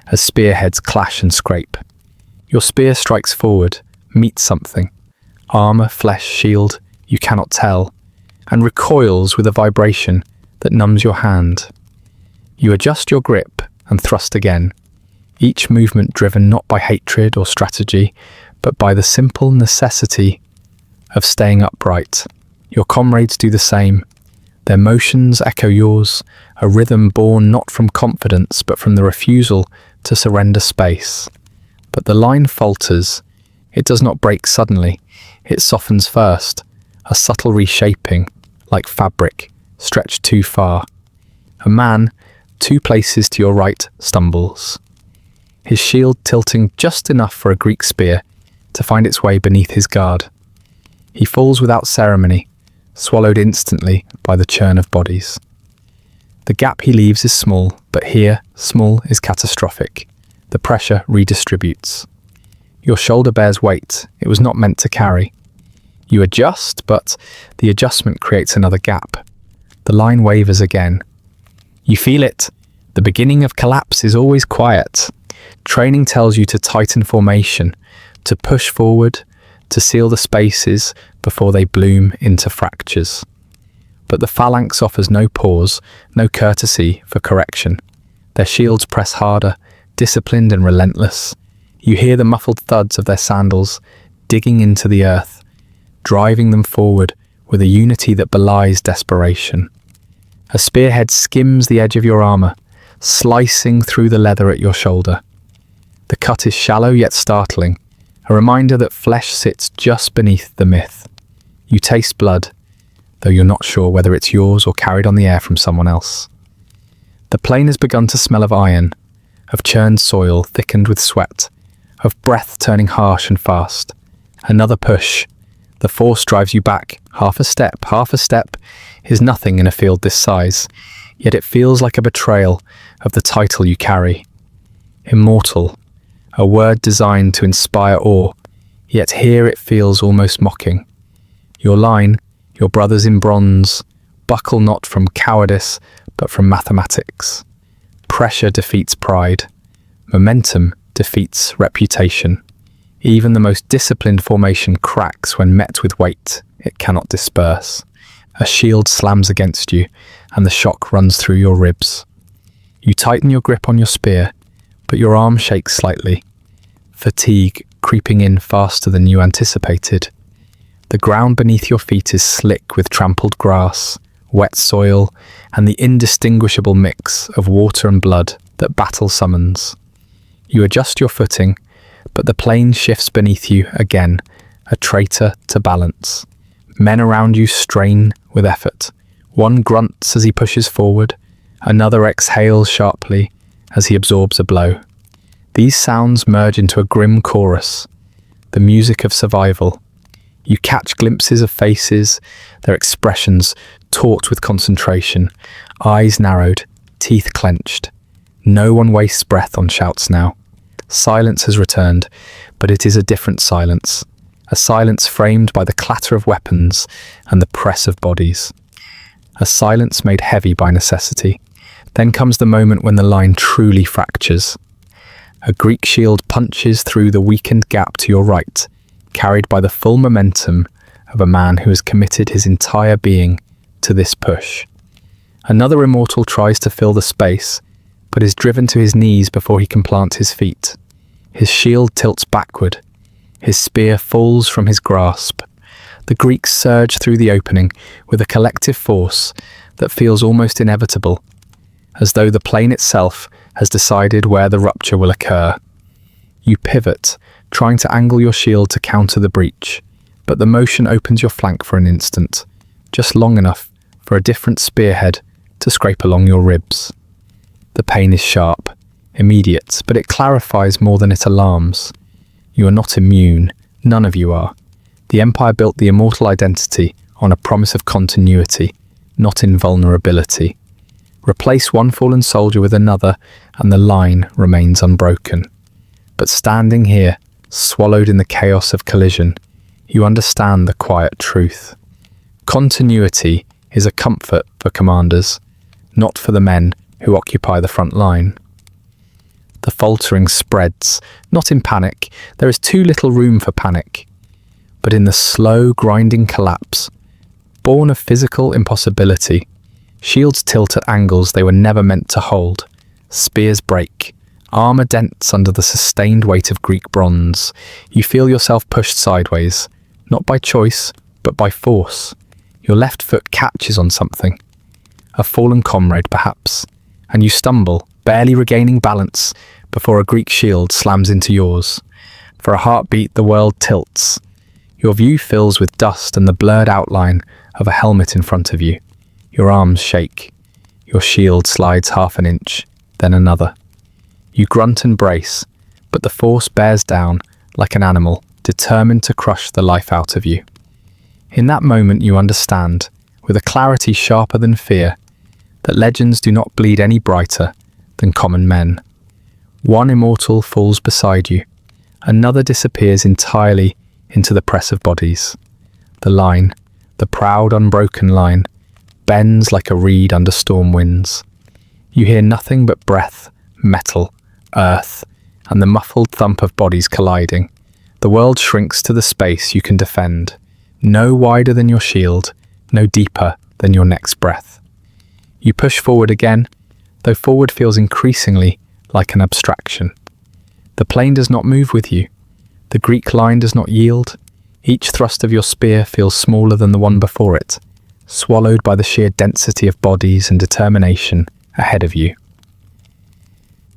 as spearheads clash and scrape. Your spear strikes forward, meets something, armor, flesh, shield, you cannot tell, and recoils with a vibration that numbs your hand. You adjust your grip and thrust again, each movement driven not by hatred or strategy, but by the simple necessity of staying upright. Your comrades do the same. Their motions echo yours, a rhythm born not from confidence but from the refusal to surrender space. But the line falters, It does not break suddenly. It softens first, a subtle reshaping, like fabric, stretched too far. A man, 2 places to your right, stumbles, his shield tilting just enough for a Greek spear to find its way beneath his guard. He falls without ceremony, swallowed instantly by the churn of bodies. The gap he leaves is small, but here, small is catastrophic. The pressure redistributes. Your shoulder bears weight it was not meant to carry. You adjust, but the adjustment creates another gap. The line wavers again. You feel it. The beginning of collapse is always quiet. Training tells you to tighten formation, to push forward, to seal the spaces before they bloom into fractures. But the phalanx offers no pause, no courtesy for correction. Their shields press harder, disciplined and relentless. You hear the muffled thuds of their sandals digging into the earth, driving them forward with a unity that belies desperation. A spearhead skims the edge of your armor, slicing through the leather at your shoulder. The cut is shallow yet startling, a reminder that flesh sits just beneath the myth. You taste blood, though you're not sure whether it's yours or carried on the air from someone else. The plain has begun to smell of iron, of churned soil thickened with sweat, of breath turning harsh and fast. Another push. The force drives you back. Half a step is nothing in a field this size, yet it feels like a betrayal of the title you carry. Immortal, a word designed to inspire awe, yet here it feels almost mocking. Your line, your brothers in bronze, buckle not from cowardice, but from mathematics. Pressure defeats pride. Momentum defeats reputation. Even the most disciplined formation cracks when met with weight it cannot disperse. A shield slams against you, and the shock runs through your ribs. You tighten your grip on your spear, but your arm shakes slightly, fatigue creeping in faster than you anticipated. The ground beneath your feet is slick with trampled grass, wet soil, and the indistinguishable mix of water and blood that battle summons. You adjust your footing, but the plain shifts beneath you again, a traitor to balance. Men around you strain with effort. One grunts as he pushes forward, another exhales sharply as he absorbs a blow. These sounds merge into a grim chorus, the music of survival. You catch glimpses of faces, their expressions taut with concentration, eyes narrowed, teeth clenched. No one wastes breath on shouts now. Silence has returned, but it is a different silence, a silence framed by the clatter of weapons and the press of bodies. A silence made heavy by necessity. Then comes the moment when the line truly fractures. A Greek shield punches through the weakened gap to your right, carried by the full momentum of a man who has committed his entire being to this push. Another immortal tries to fill the space, but is driven to his knees before he can plant his feet. His shield tilts backward. His spear falls from his grasp. The Greeks surge through the opening with a collective force that feels almost inevitable, as though the plane itself has decided where the rupture will occur. You pivot, trying to angle your shield to counter the breach, but the motion opens your flank for an instant, just long enough for a different spearhead to scrape along your ribs. The pain is sharp, immediate, but it clarifies more than it alarms. You are not immune, none of you are. The Empire built the immortal identity on a promise of continuity, not invulnerability. Replace one fallen soldier with another, and the line remains unbroken. But standing here, swallowed in the chaos of collision, you understand the quiet truth. Continuity is a comfort for commanders, not for the men who occupy the front line. The faltering spreads, not in panic. There is too little room for panic, but in the slow, grinding collapse, born of physical impossibility. Shields tilt at angles they were never meant to hold. Spears break. Armor dents under the sustained weight of Greek bronze. You feel yourself pushed sideways, not by choice, but by force. Your left foot catches on something. A fallen comrade, perhaps, and you stumble, barely regaining balance, before a Greek shield slams into yours. For a heartbeat, the world tilts. Your view fills with dust and the blurred outline of a helmet in front of you. Your arms shake. Your shield slides half an inch, then another. You grunt and brace, but the force bears down like an animal, determined to crush the life out of you. In that moment you understand, with a clarity sharper than fear, that legends do not bleed any brighter than common men. One immortal falls beside you, another disappears entirely into the press of bodies. The line, the proud unbroken line, bends like a reed under storm winds. You hear nothing but breath, metal, earth, and the muffled thump of bodies colliding. The world shrinks to the space you can defend, no wider than your shield, no deeper than your next breath. You push forward again, though forward feels increasingly like an abstraction. The plane does not move with you. The Greek line does not yield. Each thrust of your spear feels smaller than the one before it, swallowed by the sheer density of bodies and determination ahead of you.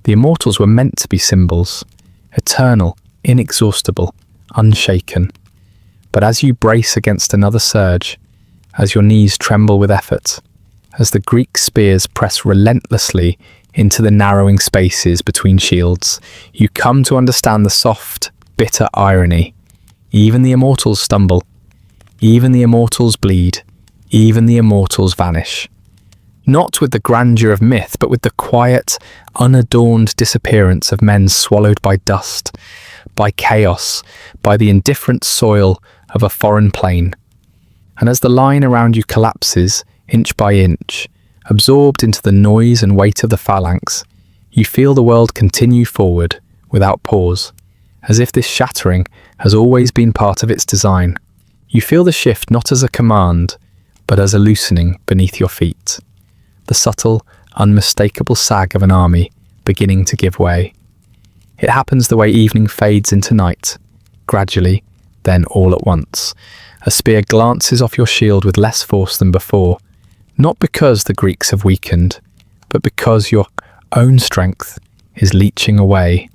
The Immortals were meant to be symbols, eternal, inexhaustible, unshaken. But as you brace against another surge, as your knees tremble with effort, as the Greek spears press relentlessly into the narrowing spaces between shields, you come to understand the soft, bitter irony. Even the Immortals stumble. Even the Immortals bleed. Even the Immortals vanish. Not with the grandeur of myth, but with the quiet, unadorned disappearance of men swallowed by dust, by chaos, by the indifferent soil of a foreign plain. And as the line around you collapses, inch by inch, absorbed into the noise and weight of the phalanx, you feel the world continue forward without pause, as if this shattering has always been part of its design. You feel the shift not as a command, but as a loosening beneath your feet. The subtle, unmistakable sag of an army beginning to give way. It happens the way evening fades into night, gradually, then all at once. A spear glances off your shield with less force than before, not because the Greeks have weakened, but because your own strength is leaching away,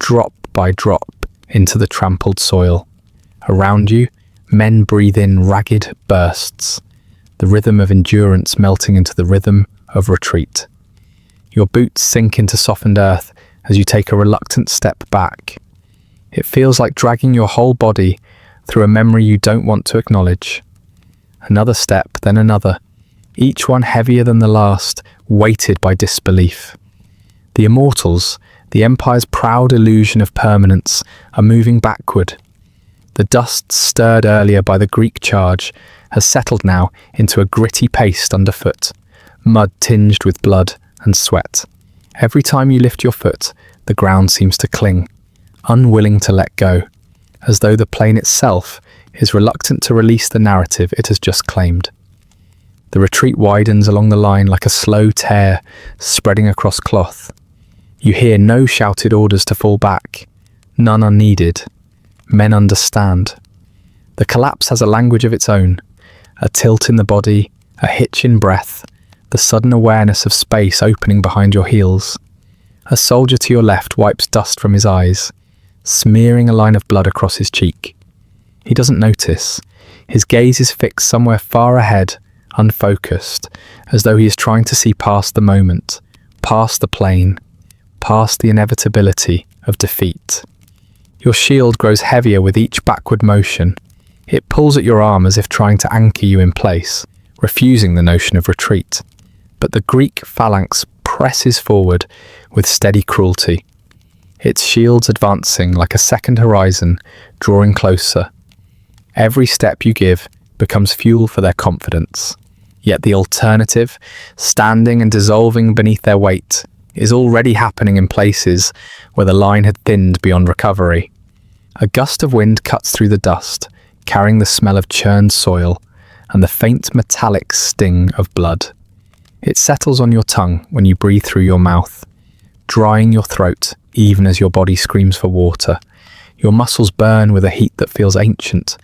drop by drop, into the trampled soil. Around you, men breathe in ragged bursts, the rhythm of endurance melting into the rhythm of retreat. Your boots sink into softened earth as you take a reluctant step back. It feels like dragging your whole body through a memory you don't want to acknowledge. Another step, then another, each one heavier than the last, weighted by disbelief. The Immortals, the Empire's proud illusion of permanence, are moving backward. The dust stirred earlier by the Greek charge has settled now into a gritty paste underfoot, mud tinged with blood and sweat. Every time you lift your foot, the ground seems to cling, unwilling to let go, as though the plane itself is reluctant to release the narrative it has just claimed. The retreat widens along the line like a slow tear spreading across cloth. You hear no shouted orders to fall back. None are needed. Men understand. The collapse has a language of its own, a tilt in the body, a hitch in breath, the sudden awareness of space opening behind your heels. A soldier to your left wipes dust from his eyes, smearing a line of blood across his cheek. He doesn't notice. His gaze is fixed somewhere far ahead, unfocused, as though he is trying to see past the moment, past the plane, past the inevitability of defeat. Your shield grows heavier with each backward motion. It pulls at your arm as if trying to anchor you in place, refusing the notion of retreat. But the Greek phalanx presses forward with steady cruelty, its shields advancing like a second horizon, drawing closer. Every step you give becomes fuel for their confidence. Yet the alternative, standing and dissolving beneath their weight, is already happening in places where the line had thinned beyond recovery. A gust of wind cuts through the dust, carrying the smell of churned soil and the faint metallic sting of blood. It settles on your tongue when you breathe through your mouth, drying your throat even as your body screams for water. Your muscles burn with a heat that feels ancient,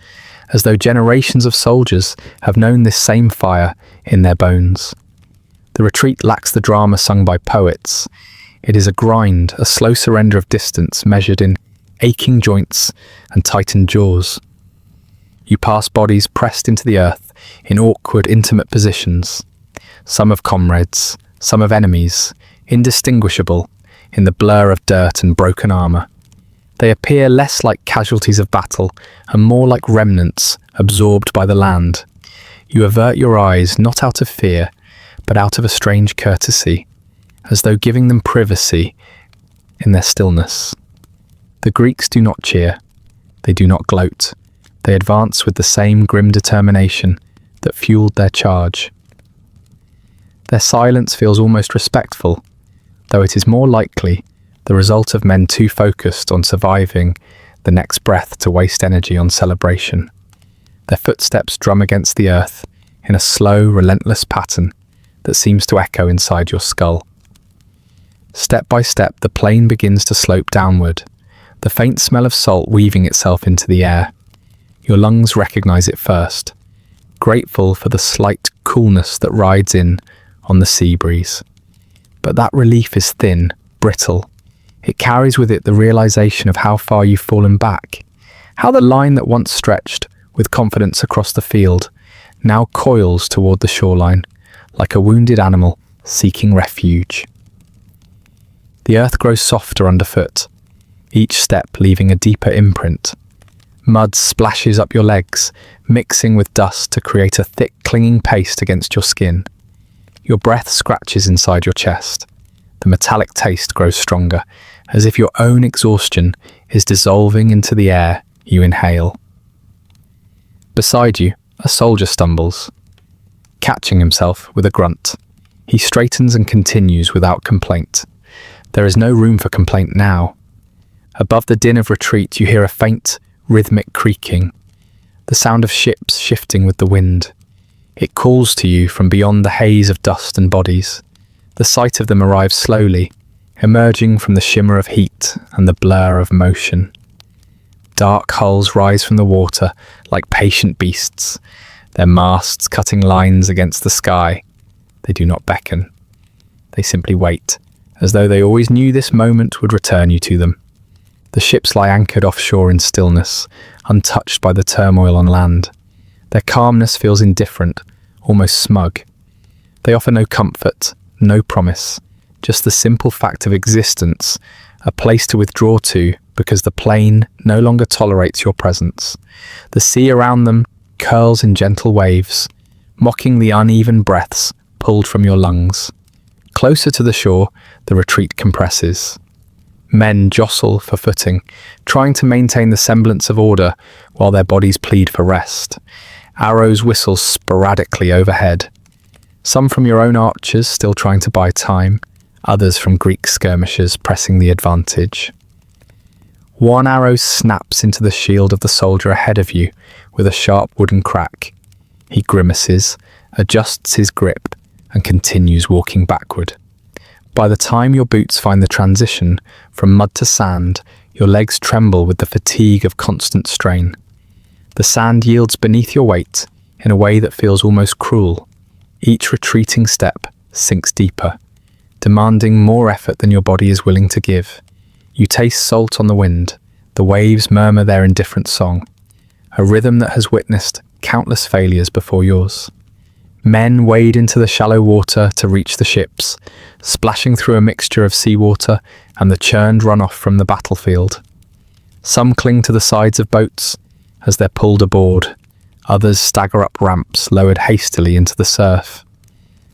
as though generations of soldiers have known this same fire in their bones. The retreat lacks the drama sung by poets. It is a grind, a slow surrender of distance measured in aching joints and tightened jaws. You pass bodies pressed into the earth in awkward, intimate positions, some of comrades, some of enemies, indistinguishable in the blur of dirt and broken armour. They appear less like casualties of battle and more like remnants absorbed by the land. You avert your eyes not out of fear, but out of a strange courtesy, as though giving them privacy in their stillness. The Greeks do not cheer. They do not gloat. They advance with the same grim determination that fueled their charge. Their silence feels almost respectful, though it is more likely the result of men too focused on surviving the next breath to waste energy on celebration. Their footsteps drum against the earth in a slow, relentless pattern that seems to echo inside your skull. Step by step, the plain begins to slope downward, the faint smell of salt weaving itself into the air. Your lungs recognize it first, grateful for the slight coolness that rides in on the sea breeze. But that relief is thin, brittle. It carries with it the realization of how far you've fallen back, how the line that once stretched with confidence across the field now coils toward the shoreline, like a wounded animal seeking refuge. The earth grows softer underfoot, each step leaving a deeper imprint. Mud splashes up your legs, mixing with dust to create a thick, clinging paste against your skin. Your breath scratches inside your chest. The metallic taste grows stronger, as if your own exhaustion is dissolving into the air you inhale. Beside you, a soldier stumbles. Catching himself with a grunt, he straightens and continues without complaint. There is no room for complaint now. Above the din of retreat, you hear a faint, rhythmic creaking, the sound of ships shifting with the wind. It calls to you from beyond the haze of dust and bodies. The sight of them arrives slowly, emerging from the shimmer of heat and the blur of motion. Dark hulls rise from the water like patient beasts, their masts cutting lines against the sky. They do not beckon. They simply wait, as though they always knew this moment would return you to them. The ships lie anchored offshore in stillness, untouched by the turmoil on land. Their calmness feels indifferent, almost smug. They offer no comfort, no promise, just the simple fact of existence, a place to withdraw to because the plain no longer tolerates your presence. The sea around them curls in gentle waves, mocking the uneven breaths pulled from your lungs. Closer to the shore, the retreat compresses. Men jostle for footing, trying to maintain the semblance of order while their bodies plead for rest. Arrows whistle sporadically overhead. Some from your own archers still trying to buy time, others from Greek skirmishers pressing the advantage. One arrow snaps into the shield of the soldier ahead of you with a sharp wooden crack. He grimaces, adjusts his grip, and continues walking backward. By the time your boots find the transition from mud to sand, your legs tremble with the fatigue of constant strain. The sand yields beneath your weight in a way that feels almost cruel. Each retreating step sinks deeper, demanding more effort than your body is willing to give. You taste salt on the wind. The waves murmur their indifferent song, a rhythm that has witnessed countless failures before yours. Men wade into the shallow water to reach the ships, splashing through a mixture of seawater and the churned runoff from the battlefield. Some cling to the sides of boats as they're pulled aboard. Others stagger up ramps lowered hastily into the surf.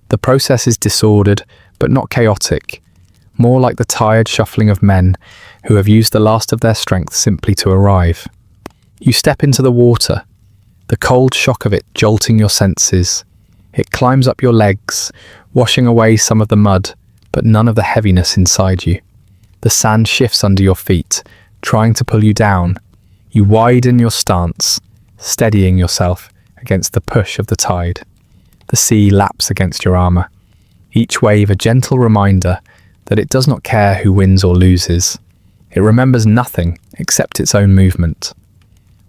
The process is disordered, but not chaotic, more like the tired shuffling of men who have used the last of their strength simply to arrive. You step into the water, the cold shock of it jolting your senses. It climbs up your legs, washing away some of the mud, but none of the heaviness inside you. The sand shifts under your feet, trying to pull you down. You widen your stance, steadying yourself against the push of the tide. The sea laps against your armour, each wave a gentle reminder that it does not care who wins or loses. It remembers nothing except its own movement.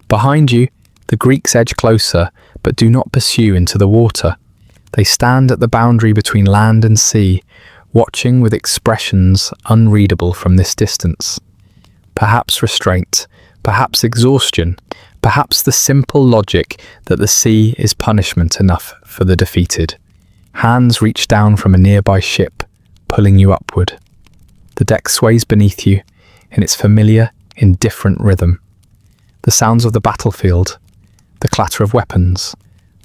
Behind you, the Greeks edge closer, but do not pursue into the water. They stand at the boundary between land and sea, watching with expressions unreadable from this distance. perhaps restraint, perhaps exhaustion, perhaps the simple logic that the sea is punishment enough for the defeated. Hands reach down from a nearby ship, pulling you upward. The deck sways beneath you in its familiar, indifferent rhythm. The sounds of the battlefield, the clatter of weapons,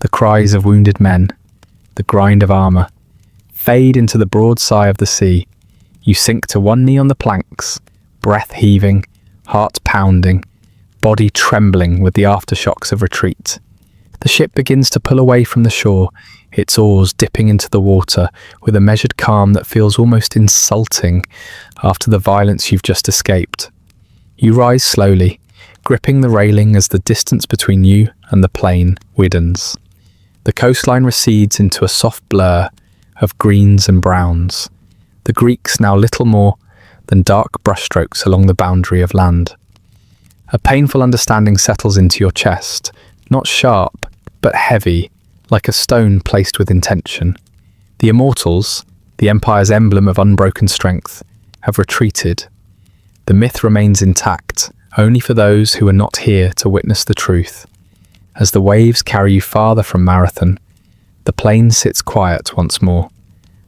the cries of wounded men, the grind of armor, fade into the broad sigh of the sea. You sink to one knee on the planks, breath heaving, heart pounding, body trembling with the aftershocks of retreat. The ship begins to pull away from the shore, its oars dipping into the water with a measured calm that feels almost insulting after the violence you've just escaped. You rise slowly, gripping the railing as the distance between you and the plain widens. The coastline recedes into a soft blur of greens and browns, the Greeks now little more than dark brushstrokes along the boundary of land. A painful understanding settles into your chest, not sharp, but heavy, like a stone placed with intention. The Immortals, the Empire's emblem of unbroken strength, have retreated. The myth remains intact, only for those who are not here to witness the truth. As the waves carry you farther from Marathon, the plain sits quiet once more,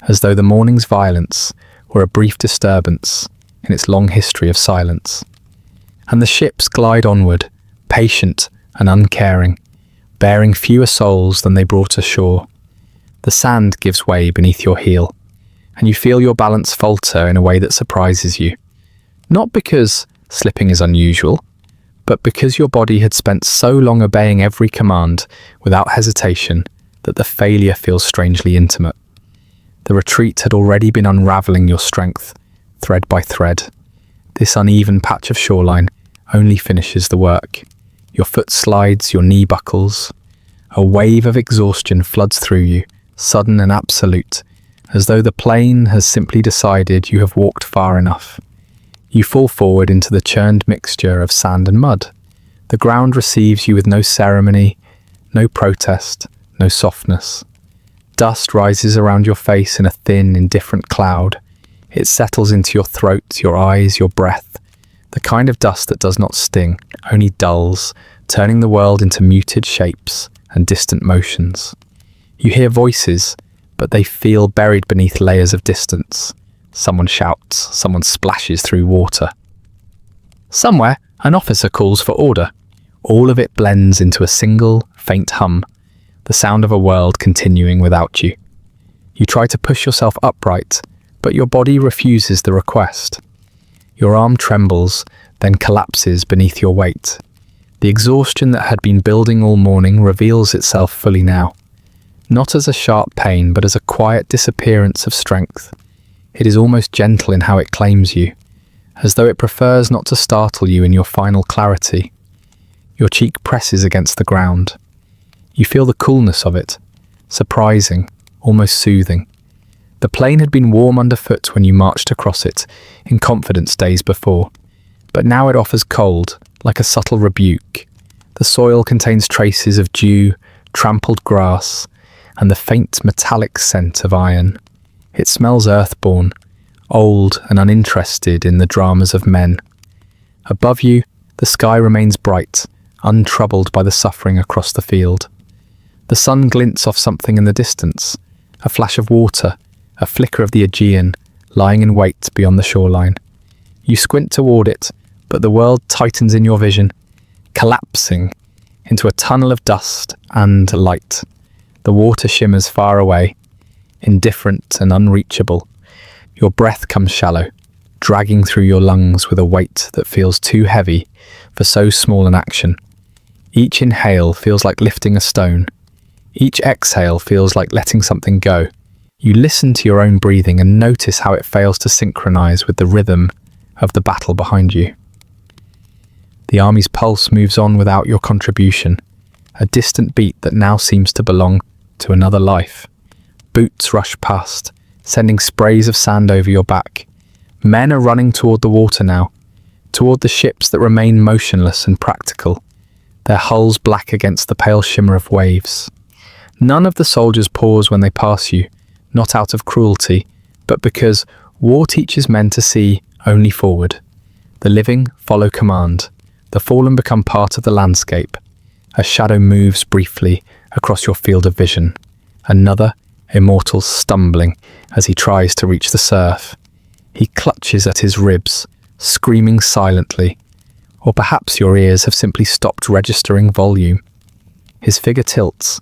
as though the morning's violence were a brief disturbance in its long history of silence. And the ships glide onward, patient and uncaring, bearing fewer souls than they brought ashore. The sand gives way beneath your heel, and you feel your balance falter in a way that surprises you. Not because slipping is unusual, but because your body had spent so long obeying every command without hesitation that the failure feels strangely intimate. The retreat had already been unraveling your strength, thread by thread. This uneven patch of shoreline only finishes the work. Your foot slides, your knee buckles. A wave of exhaustion floods through you, sudden and absolute, as though the plain has simply decided you have walked far enough. You fall forward into the churned mixture of sand and mud. The ground receives you with no ceremony, no protest, no softness. Dust rises around your face in a thin, indifferent cloud. It settles into your throat, your eyes, your breath. The kind of dust that does not sting, only dulls, turning the world into muted shapes and distant motions. You hear voices, but they feel buried beneath layers of distance. Someone shouts, someone splashes through water. Somewhere, an officer calls for order. All of it blends into a single, faint hum, the sound of a world continuing without you. You try to push yourself upright, but your body refuses the request. Your arm trembles, then collapses beneath your weight. The exhaustion that had been building all morning reveals itself fully now, not as a sharp pain, but as a quiet disappearance of strength. It is almost gentle in how it claims you, as though it prefers not to startle you in your final clarity. Your cheek presses against the ground. You feel the coolness of it, surprising, almost soothing. The plain had been warm underfoot when you marched across it, in confidence days before, but now it offers cold, like a subtle rebuke. The soil contains traces of dew, trampled grass, and the faint metallic scent of iron. It smells earthborn, old and uninterested in the dramas of men. Above you, the sky remains bright, untroubled by the suffering across the field. The sun glints off something in the distance, a flash of water, a flicker of the Aegean, lying in wait beyond the shoreline. You squint toward it, but the world tightens in your vision, collapsing into a tunnel of dust and light. The water shimmers far away, indifferent and unreachable. Your breath comes shallow, dragging through your lungs with a weight that feels too heavy for so small an action. Each inhale feels like lifting a stone. Each exhale feels like letting something go. You listen to your own breathing and notice how it fails to synchronize with the rhythm of the battle behind you. The army's pulse moves on without your contribution, a distant beat that now seems to belong to another life. Boots rush past, sending sprays of sand over your back. Men are running toward the water now, toward the ships that remain motionless and practical, their hulls black against the pale shimmer of waves. None of the soldiers pause when they pass you, not out of cruelty, but because war teaches men to see only forward. The living follow command. The fallen become part of the landscape. A shadow moves briefly across your field of vision. Another, Immortal, stumbling as he tries to reach the surf. He clutches at his ribs, screaming silently. Or perhaps your ears have simply stopped registering volume. His figure tilts,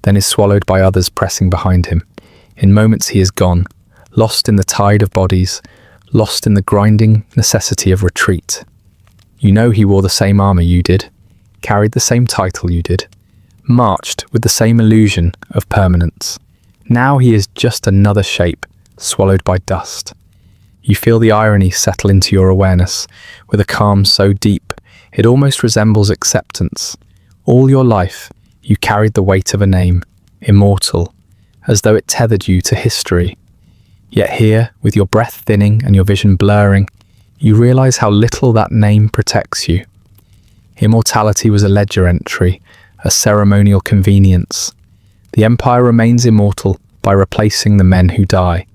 then is swallowed by others pressing behind him. In moments he is gone, lost in the tide of bodies, lost in the grinding necessity of retreat. You know he wore the same armor you did, carried the same title you did, marched with the same illusion of permanence. Now he is just another shape, swallowed by dust. You feel the irony settle into your awareness, with a calm so deep, it almost resembles acceptance. All your life, you carried the weight of a name, Immortal, as though it tethered you to history. Yet here, with your breath thinning and your vision blurring, you realize how little that name protects you. Immortality was a ledger entry, a ceremonial convenience. The Empire remains immortal by replacing the men who die.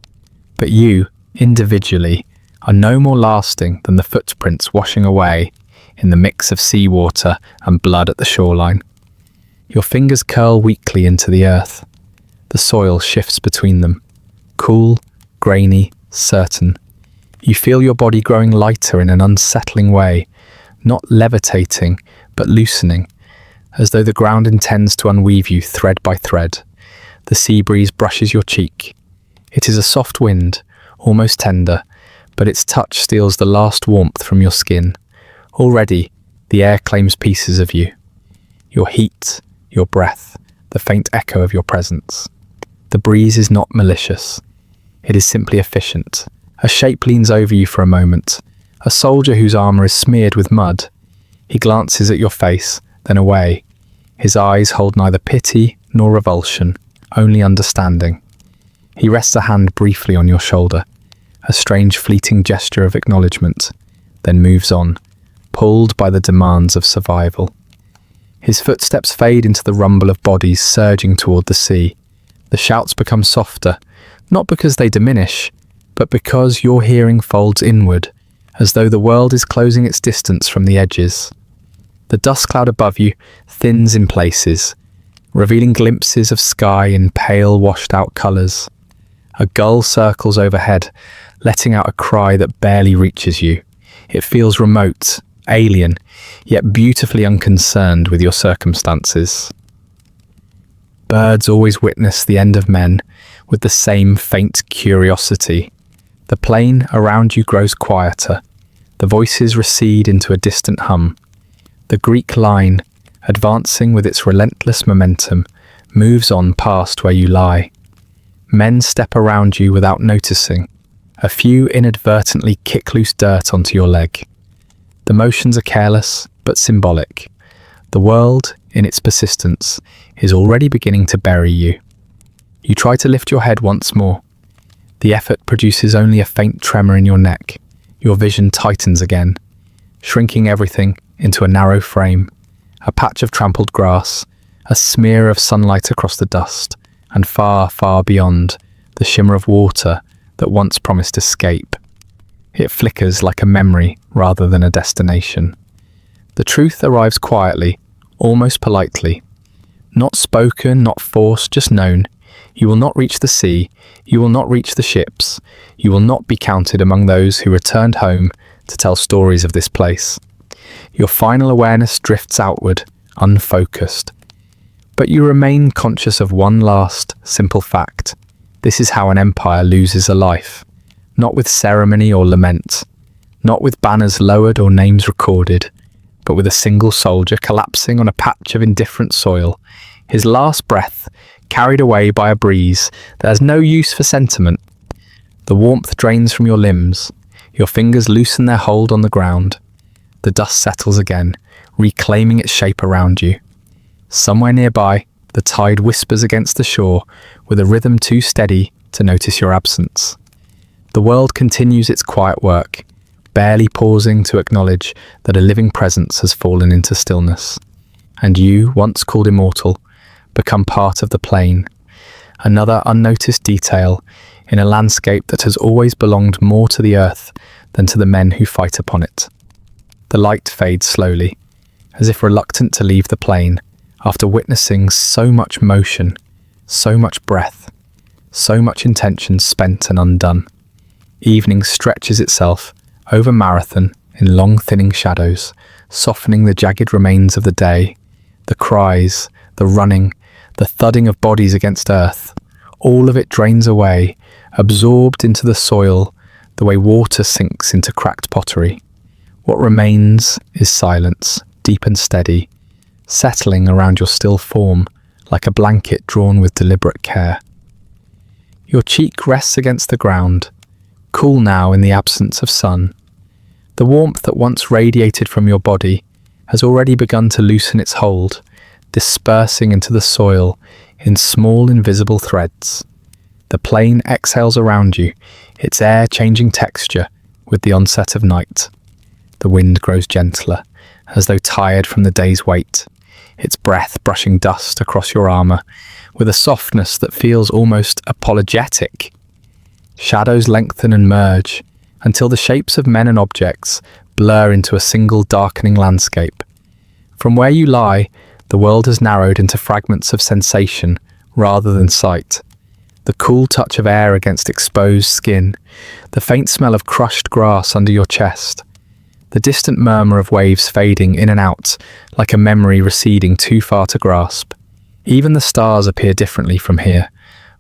But you, individually, are no more lasting than the footprints washing away in the mix of seawater and blood at the shoreline. Your fingers curl weakly into the earth. The soil shifts between them, cool, grainy, certain. You feel your body growing lighter in an unsettling way, not levitating, but loosening, as though the ground intends to unweave you thread by thread. The sea breeze brushes your cheek. It is a soft wind, almost tender, but its touch steals the last warmth from your skin. Already, the air claims pieces of you. Your heat, your breath, the faint echo of your presence. The breeze is not malicious. It is simply efficient. A shape leans over you for a moment, a soldier whose armor is smeared with mud. He glances at your face, then away. His eyes hold neither pity nor revulsion, only understanding. He rests a hand briefly on your shoulder, a strange fleeting gesture of acknowledgement, then moves on, pulled by the demands of survival. His footsteps fade into the rumble of bodies surging toward the sea. The shouts become softer, not because they diminish, but because your hearing folds inward, as though the world is closing its distance from the edges. The dust cloud above you thins in places, revealing glimpses of sky in pale, washed-out colours. A gull circles overhead, letting out a cry that barely reaches you. It feels remote, alien, yet beautifully unconcerned with your circumstances. Birds always witness the end of men with the same faint curiosity. The plain around you grows quieter. The voices recede into a distant hum. The Greek line, advancing with its relentless momentum, moves on past where you lie. Men step around you without noticing. A few inadvertently kick loose dirt onto your leg. The motions are careless, but symbolic. The world, in its persistence, is already beginning to bury you. You try to lift your head once more. The effort produces only a faint tremor in your neck. Your vision tightens again, shrinking everything into a narrow frame. A patch of trampled grass, a smear of sunlight across the dust, and far, far beyond, the shimmer of water that once promised escape. It flickers like a memory rather than a destination. The truth arrives quietly, almost politely. Not spoken, not forced, just known. You will not reach the sea, you will not reach the ships, you will not be counted among those who returned home to tell stories of this place. Your final awareness drifts outward, unfocused. But you remain conscious of one last, simple fact. This is how an empire loses a life. Not with ceremony or lament, not with banners lowered or names recorded, but with a single soldier collapsing on a patch of indifferent soil, his last breath carried away by a breeze that has no use for sentiment. The warmth drains from your limbs, your fingers loosen their hold on the ground. The dust settles again, reclaiming its shape around you. Somewhere nearby, the tide whispers against the shore with a rhythm too steady to notice your absence. The world continues its quiet work, barely pausing to acknowledge that a living presence has fallen into stillness. And you, once called immortal, become part of the plain, another unnoticed detail in a landscape that has always belonged more to the earth than to the men who fight upon it. The light fades slowly, as if reluctant to leave the plane after witnessing so much motion, so much breath, so much intention spent and undone. Evening stretches itself over Marathon in long thinning shadows, softening the jagged remains of the day, the cries, the running, the thudding of bodies against earth. All of it drains away, absorbed into the soil, the way water sinks into cracked pottery. What remains is silence, deep and steady, settling around your still form like a blanket drawn with deliberate care. Your cheek rests against the ground, cool now in the absence of sun. The warmth that once radiated from your body has already begun to loosen its hold, dispersing into the soil in small invisible threads. The plain exhales around you, its air changing texture with the onset of night. The wind grows gentler, as though tired from the day's weight, its breath brushing dust across your armour with a softness that feels almost apologetic. Shadows lengthen and merge until the shapes of men and objects blur into a single darkening landscape. From where you lie, the world has narrowed into fragments of sensation rather than sight. The cool touch of air against exposed skin, the faint smell of crushed grass under your chest, the distant murmur of waves fading in and out like a memory receding too far to grasp. Even the stars appear differently from here,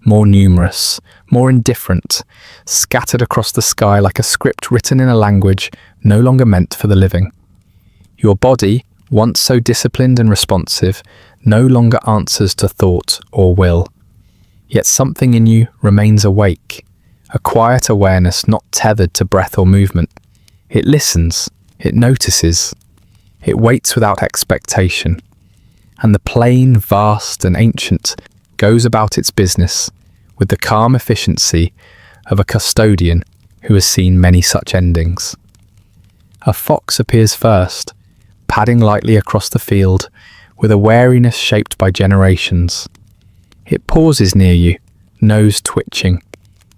more numerous, more indifferent, scattered across the sky like a script written in a language no longer meant for the living. Your body, once so disciplined and responsive, no longer answers to thought or will. Yet something in you remains awake, a quiet awareness not tethered to breath or movement. It listens, it notices, it waits without expectation. And the plain, vast and ancient goes about its business with the calm efficiency of a custodian who has seen many such endings. A fox appears first, padding lightly across the field with a wariness shaped by generations. It pauses near you, nose twitching,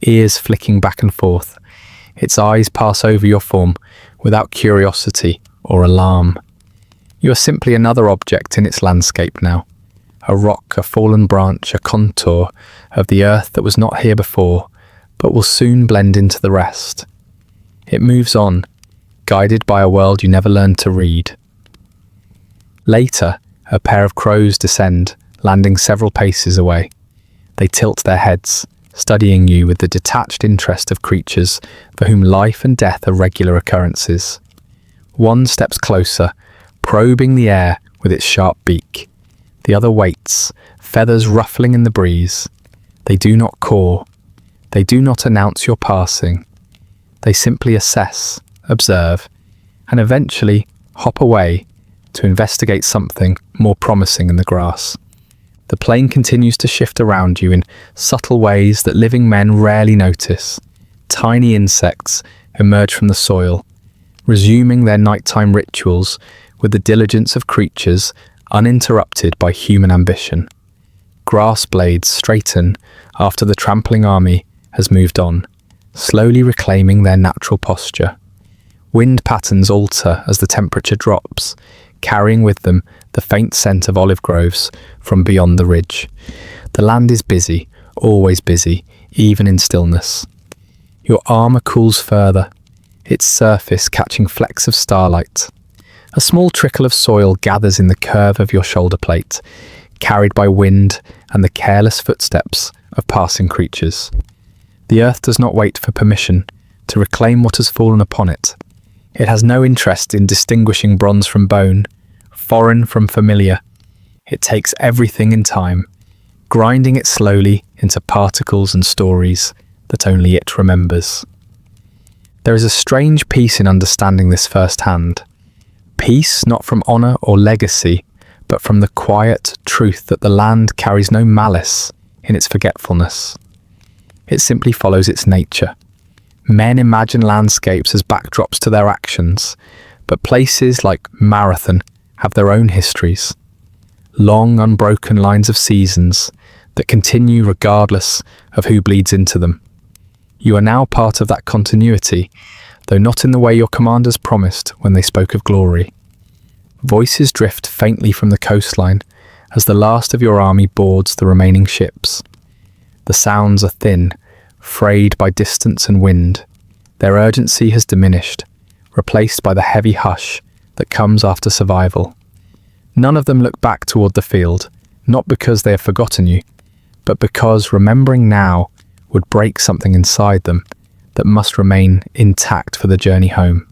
ears flicking back and forth. Its eyes pass over your form without curiosity or alarm. You are simply another object in its landscape now. A rock, a fallen branch, a contour of the earth that was not here before, but will soon blend into the rest. It moves on, guided by a world you never learned to read. Later, a pair of crows descend, landing several paces away. They tilt their heads, studying you with the detached interest of creatures for whom life and death are regular occurrences. One steps closer, probing the air with its sharp beak. The other waits, feathers ruffling in the breeze. They do not caw. They do not announce your passing. They simply assess, observe, and eventually hop away to investigate something more promising in the grass. The plain continues to shift around you in subtle ways that living men rarely notice. Tiny insects emerge from the soil, resuming their nighttime rituals with the diligence of creatures uninterrupted by human ambition. Grass blades straighten after the trampling army has moved on, slowly reclaiming their natural posture. Wind patterns alter as the temperature drops, carrying with them the faint scent of olive groves from beyond the ridge. The land is busy, always busy, even in stillness. Your armour cools further, its surface catching flecks of starlight. A small trickle of soil gathers in the curve of your shoulder plate, carried by wind and the careless footsteps of passing creatures. The earth does not wait for permission to reclaim what has fallen upon it. It has no interest in distinguishing bronze from bone, foreign from familiar. It takes everything in time, grinding it slowly into particles and stories that only it remembers. There is a strange peace in understanding this firsthand. Peace not from honour or legacy, but from the quiet truth that the land carries no malice in its forgetfulness. It simply follows its nature. Men imagine landscapes as backdrops to their actions, but places like Marathon have their own histories. Long, unbroken lines of seasons that continue regardless of who bleeds into them. You are now part of that continuity, though not in the way your commanders promised when they spoke of glory. Voices drift faintly from the coastline as the last of your army boards the remaining ships. The sounds are thin, frayed by distance and wind. Their urgency has diminished, replaced by the heavy hush that comes after survival. None of them look back toward the field, not because they have forgotten you, but because remembering now would break something inside them that must remain intact for the journey home.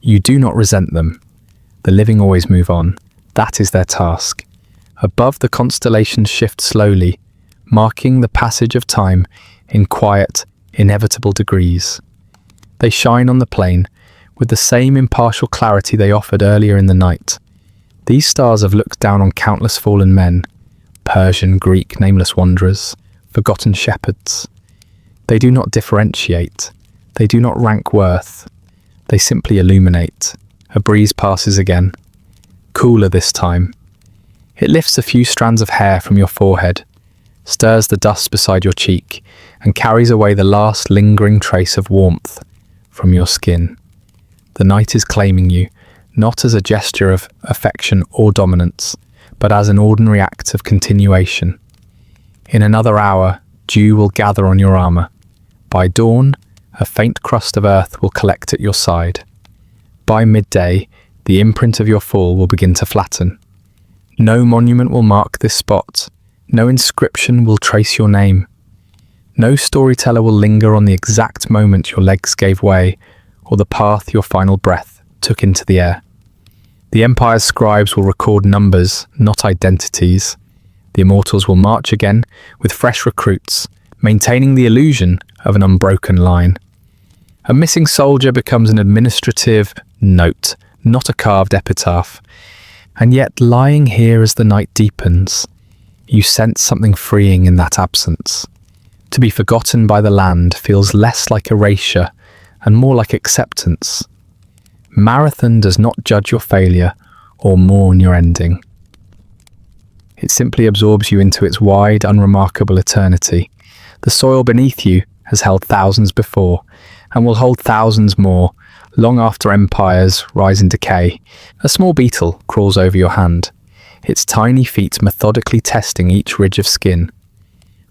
You do not resent them. The living always move on. That is their task. Above, the constellations shift slowly, marking the passage of time in quiet, inevitable degrees. They shine on the plain with the same impartial clarity they offered earlier in the night. These stars have looked down on countless fallen men, Persian, Greek, nameless wanderers, forgotten shepherds. They do not differentiate. They do not rank worth. They simply illuminate. A breeze passes again, cooler this time. It lifts a few strands of hair from your forehead, stirs the dust beside your cheek, and carries away the last lingering trace of warmth from your skin. The night is claiming you, not as a gesture of affection or dominance, but as an ordinary act of continuation. In another hour, dew will gather on your armor. By dawn, a faint crust of earth will collect at your side. By midday, the imprint of your fall will begin to flatten. No monument will mark this spot. No inscription will trace your name. No storyteller will linger on the exact moment your legs gave way or the path your final breath took into the air. The Empire's scribes will record numbers, not identities. The Immortals will march again with fresh recruits, maintaining the illusion of an unbroken line. A missing soldier becomes an administrative note, not a carved epitaph. And yet, lying here as the night deepens, you sense something freeing in that absence. To be forgotten by the land feels less like erasure and more like acceptance. Marathon does not judge your failure or mourn your ending. It simply absorbs you into its wide, unremarkable eternity. The soil beneath you has held thousands before, and will hold thousands more, long after empires rise in decay. A small beetle crawls over your hand, its tiny feet methodically testing each ridge of skin.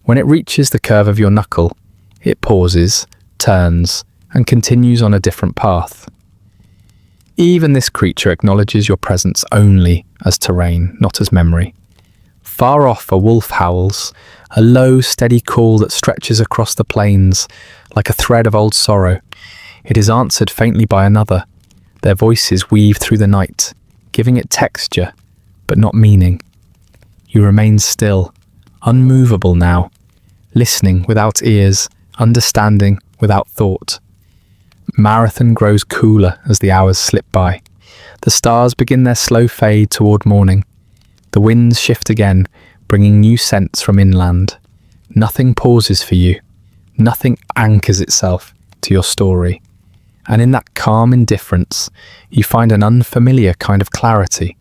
When it reaches the curve of your knuckle, it pauses, turns, and continues on a different path. Even this creature acknowledges your presence only as terrain, not as memory. Far off, a wolf howls, a low, steady call that stretches across the plains like a thread of old sorrow. It is answered faintly by another. Their voices weave through the night, giving it texture, but not meaning. You remain still, unmovable now, listening without ears, understanding without thought. Marathon grows cooler as the hours slip by. The stars begin their slow fade toward morning. The winds shift again, bringing new scents from inland. Nothing pauses for you. Nothing anchors itself to your story. And in that calm indifference, you find an unfamiliar kind of clarity.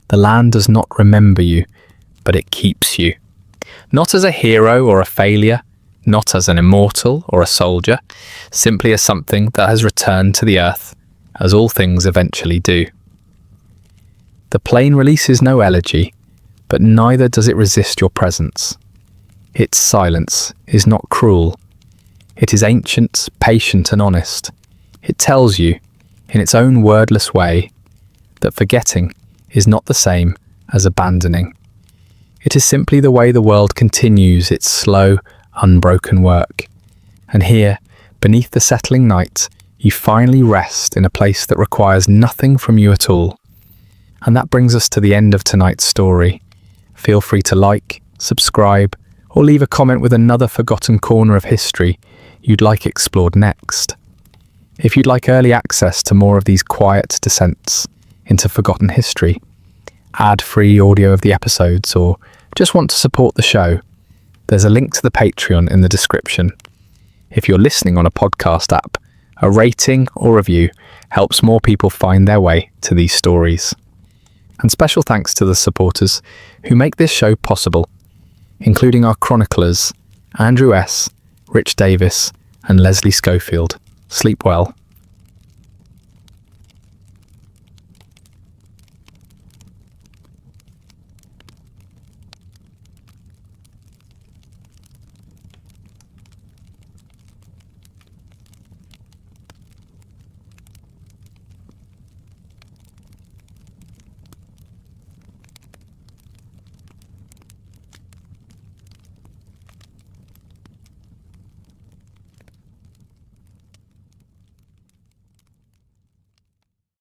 The land does not remember you, but it keeps you. Not as a hero or a failure, not as an immortal or a soldier, simply as something that has returned to the earth, as all things eventually do. The plain releases no elegy, but neither does it resist your presence. Its silence is not cruel. It is ancient, patient, and honest. It tells you, in its own wordless way, that forgetting is not the same as abandoning. It is simply the way the world continues its slow, unbroken work. And here, beneath the settling night, you finally rest in a place that requires nothing from you at all. And that brings us to the end of tonight's story. Feel free to like, subscribe, or leave a comment with another forgotten corner of history you'd like explored next. If you'd like early access to more of these quiet descents into forgotten history, ad-free audio of the episodes, or just want to support the show, there's a link to the Patreon in the description. If you're listening on a podcast app, a rating or review helps more people find their way to these stories. And special thanks to the supporters who make this show possible, including our chroniclers, Andrew S., Rich Davis, and Leslie Schofield. Sleep well.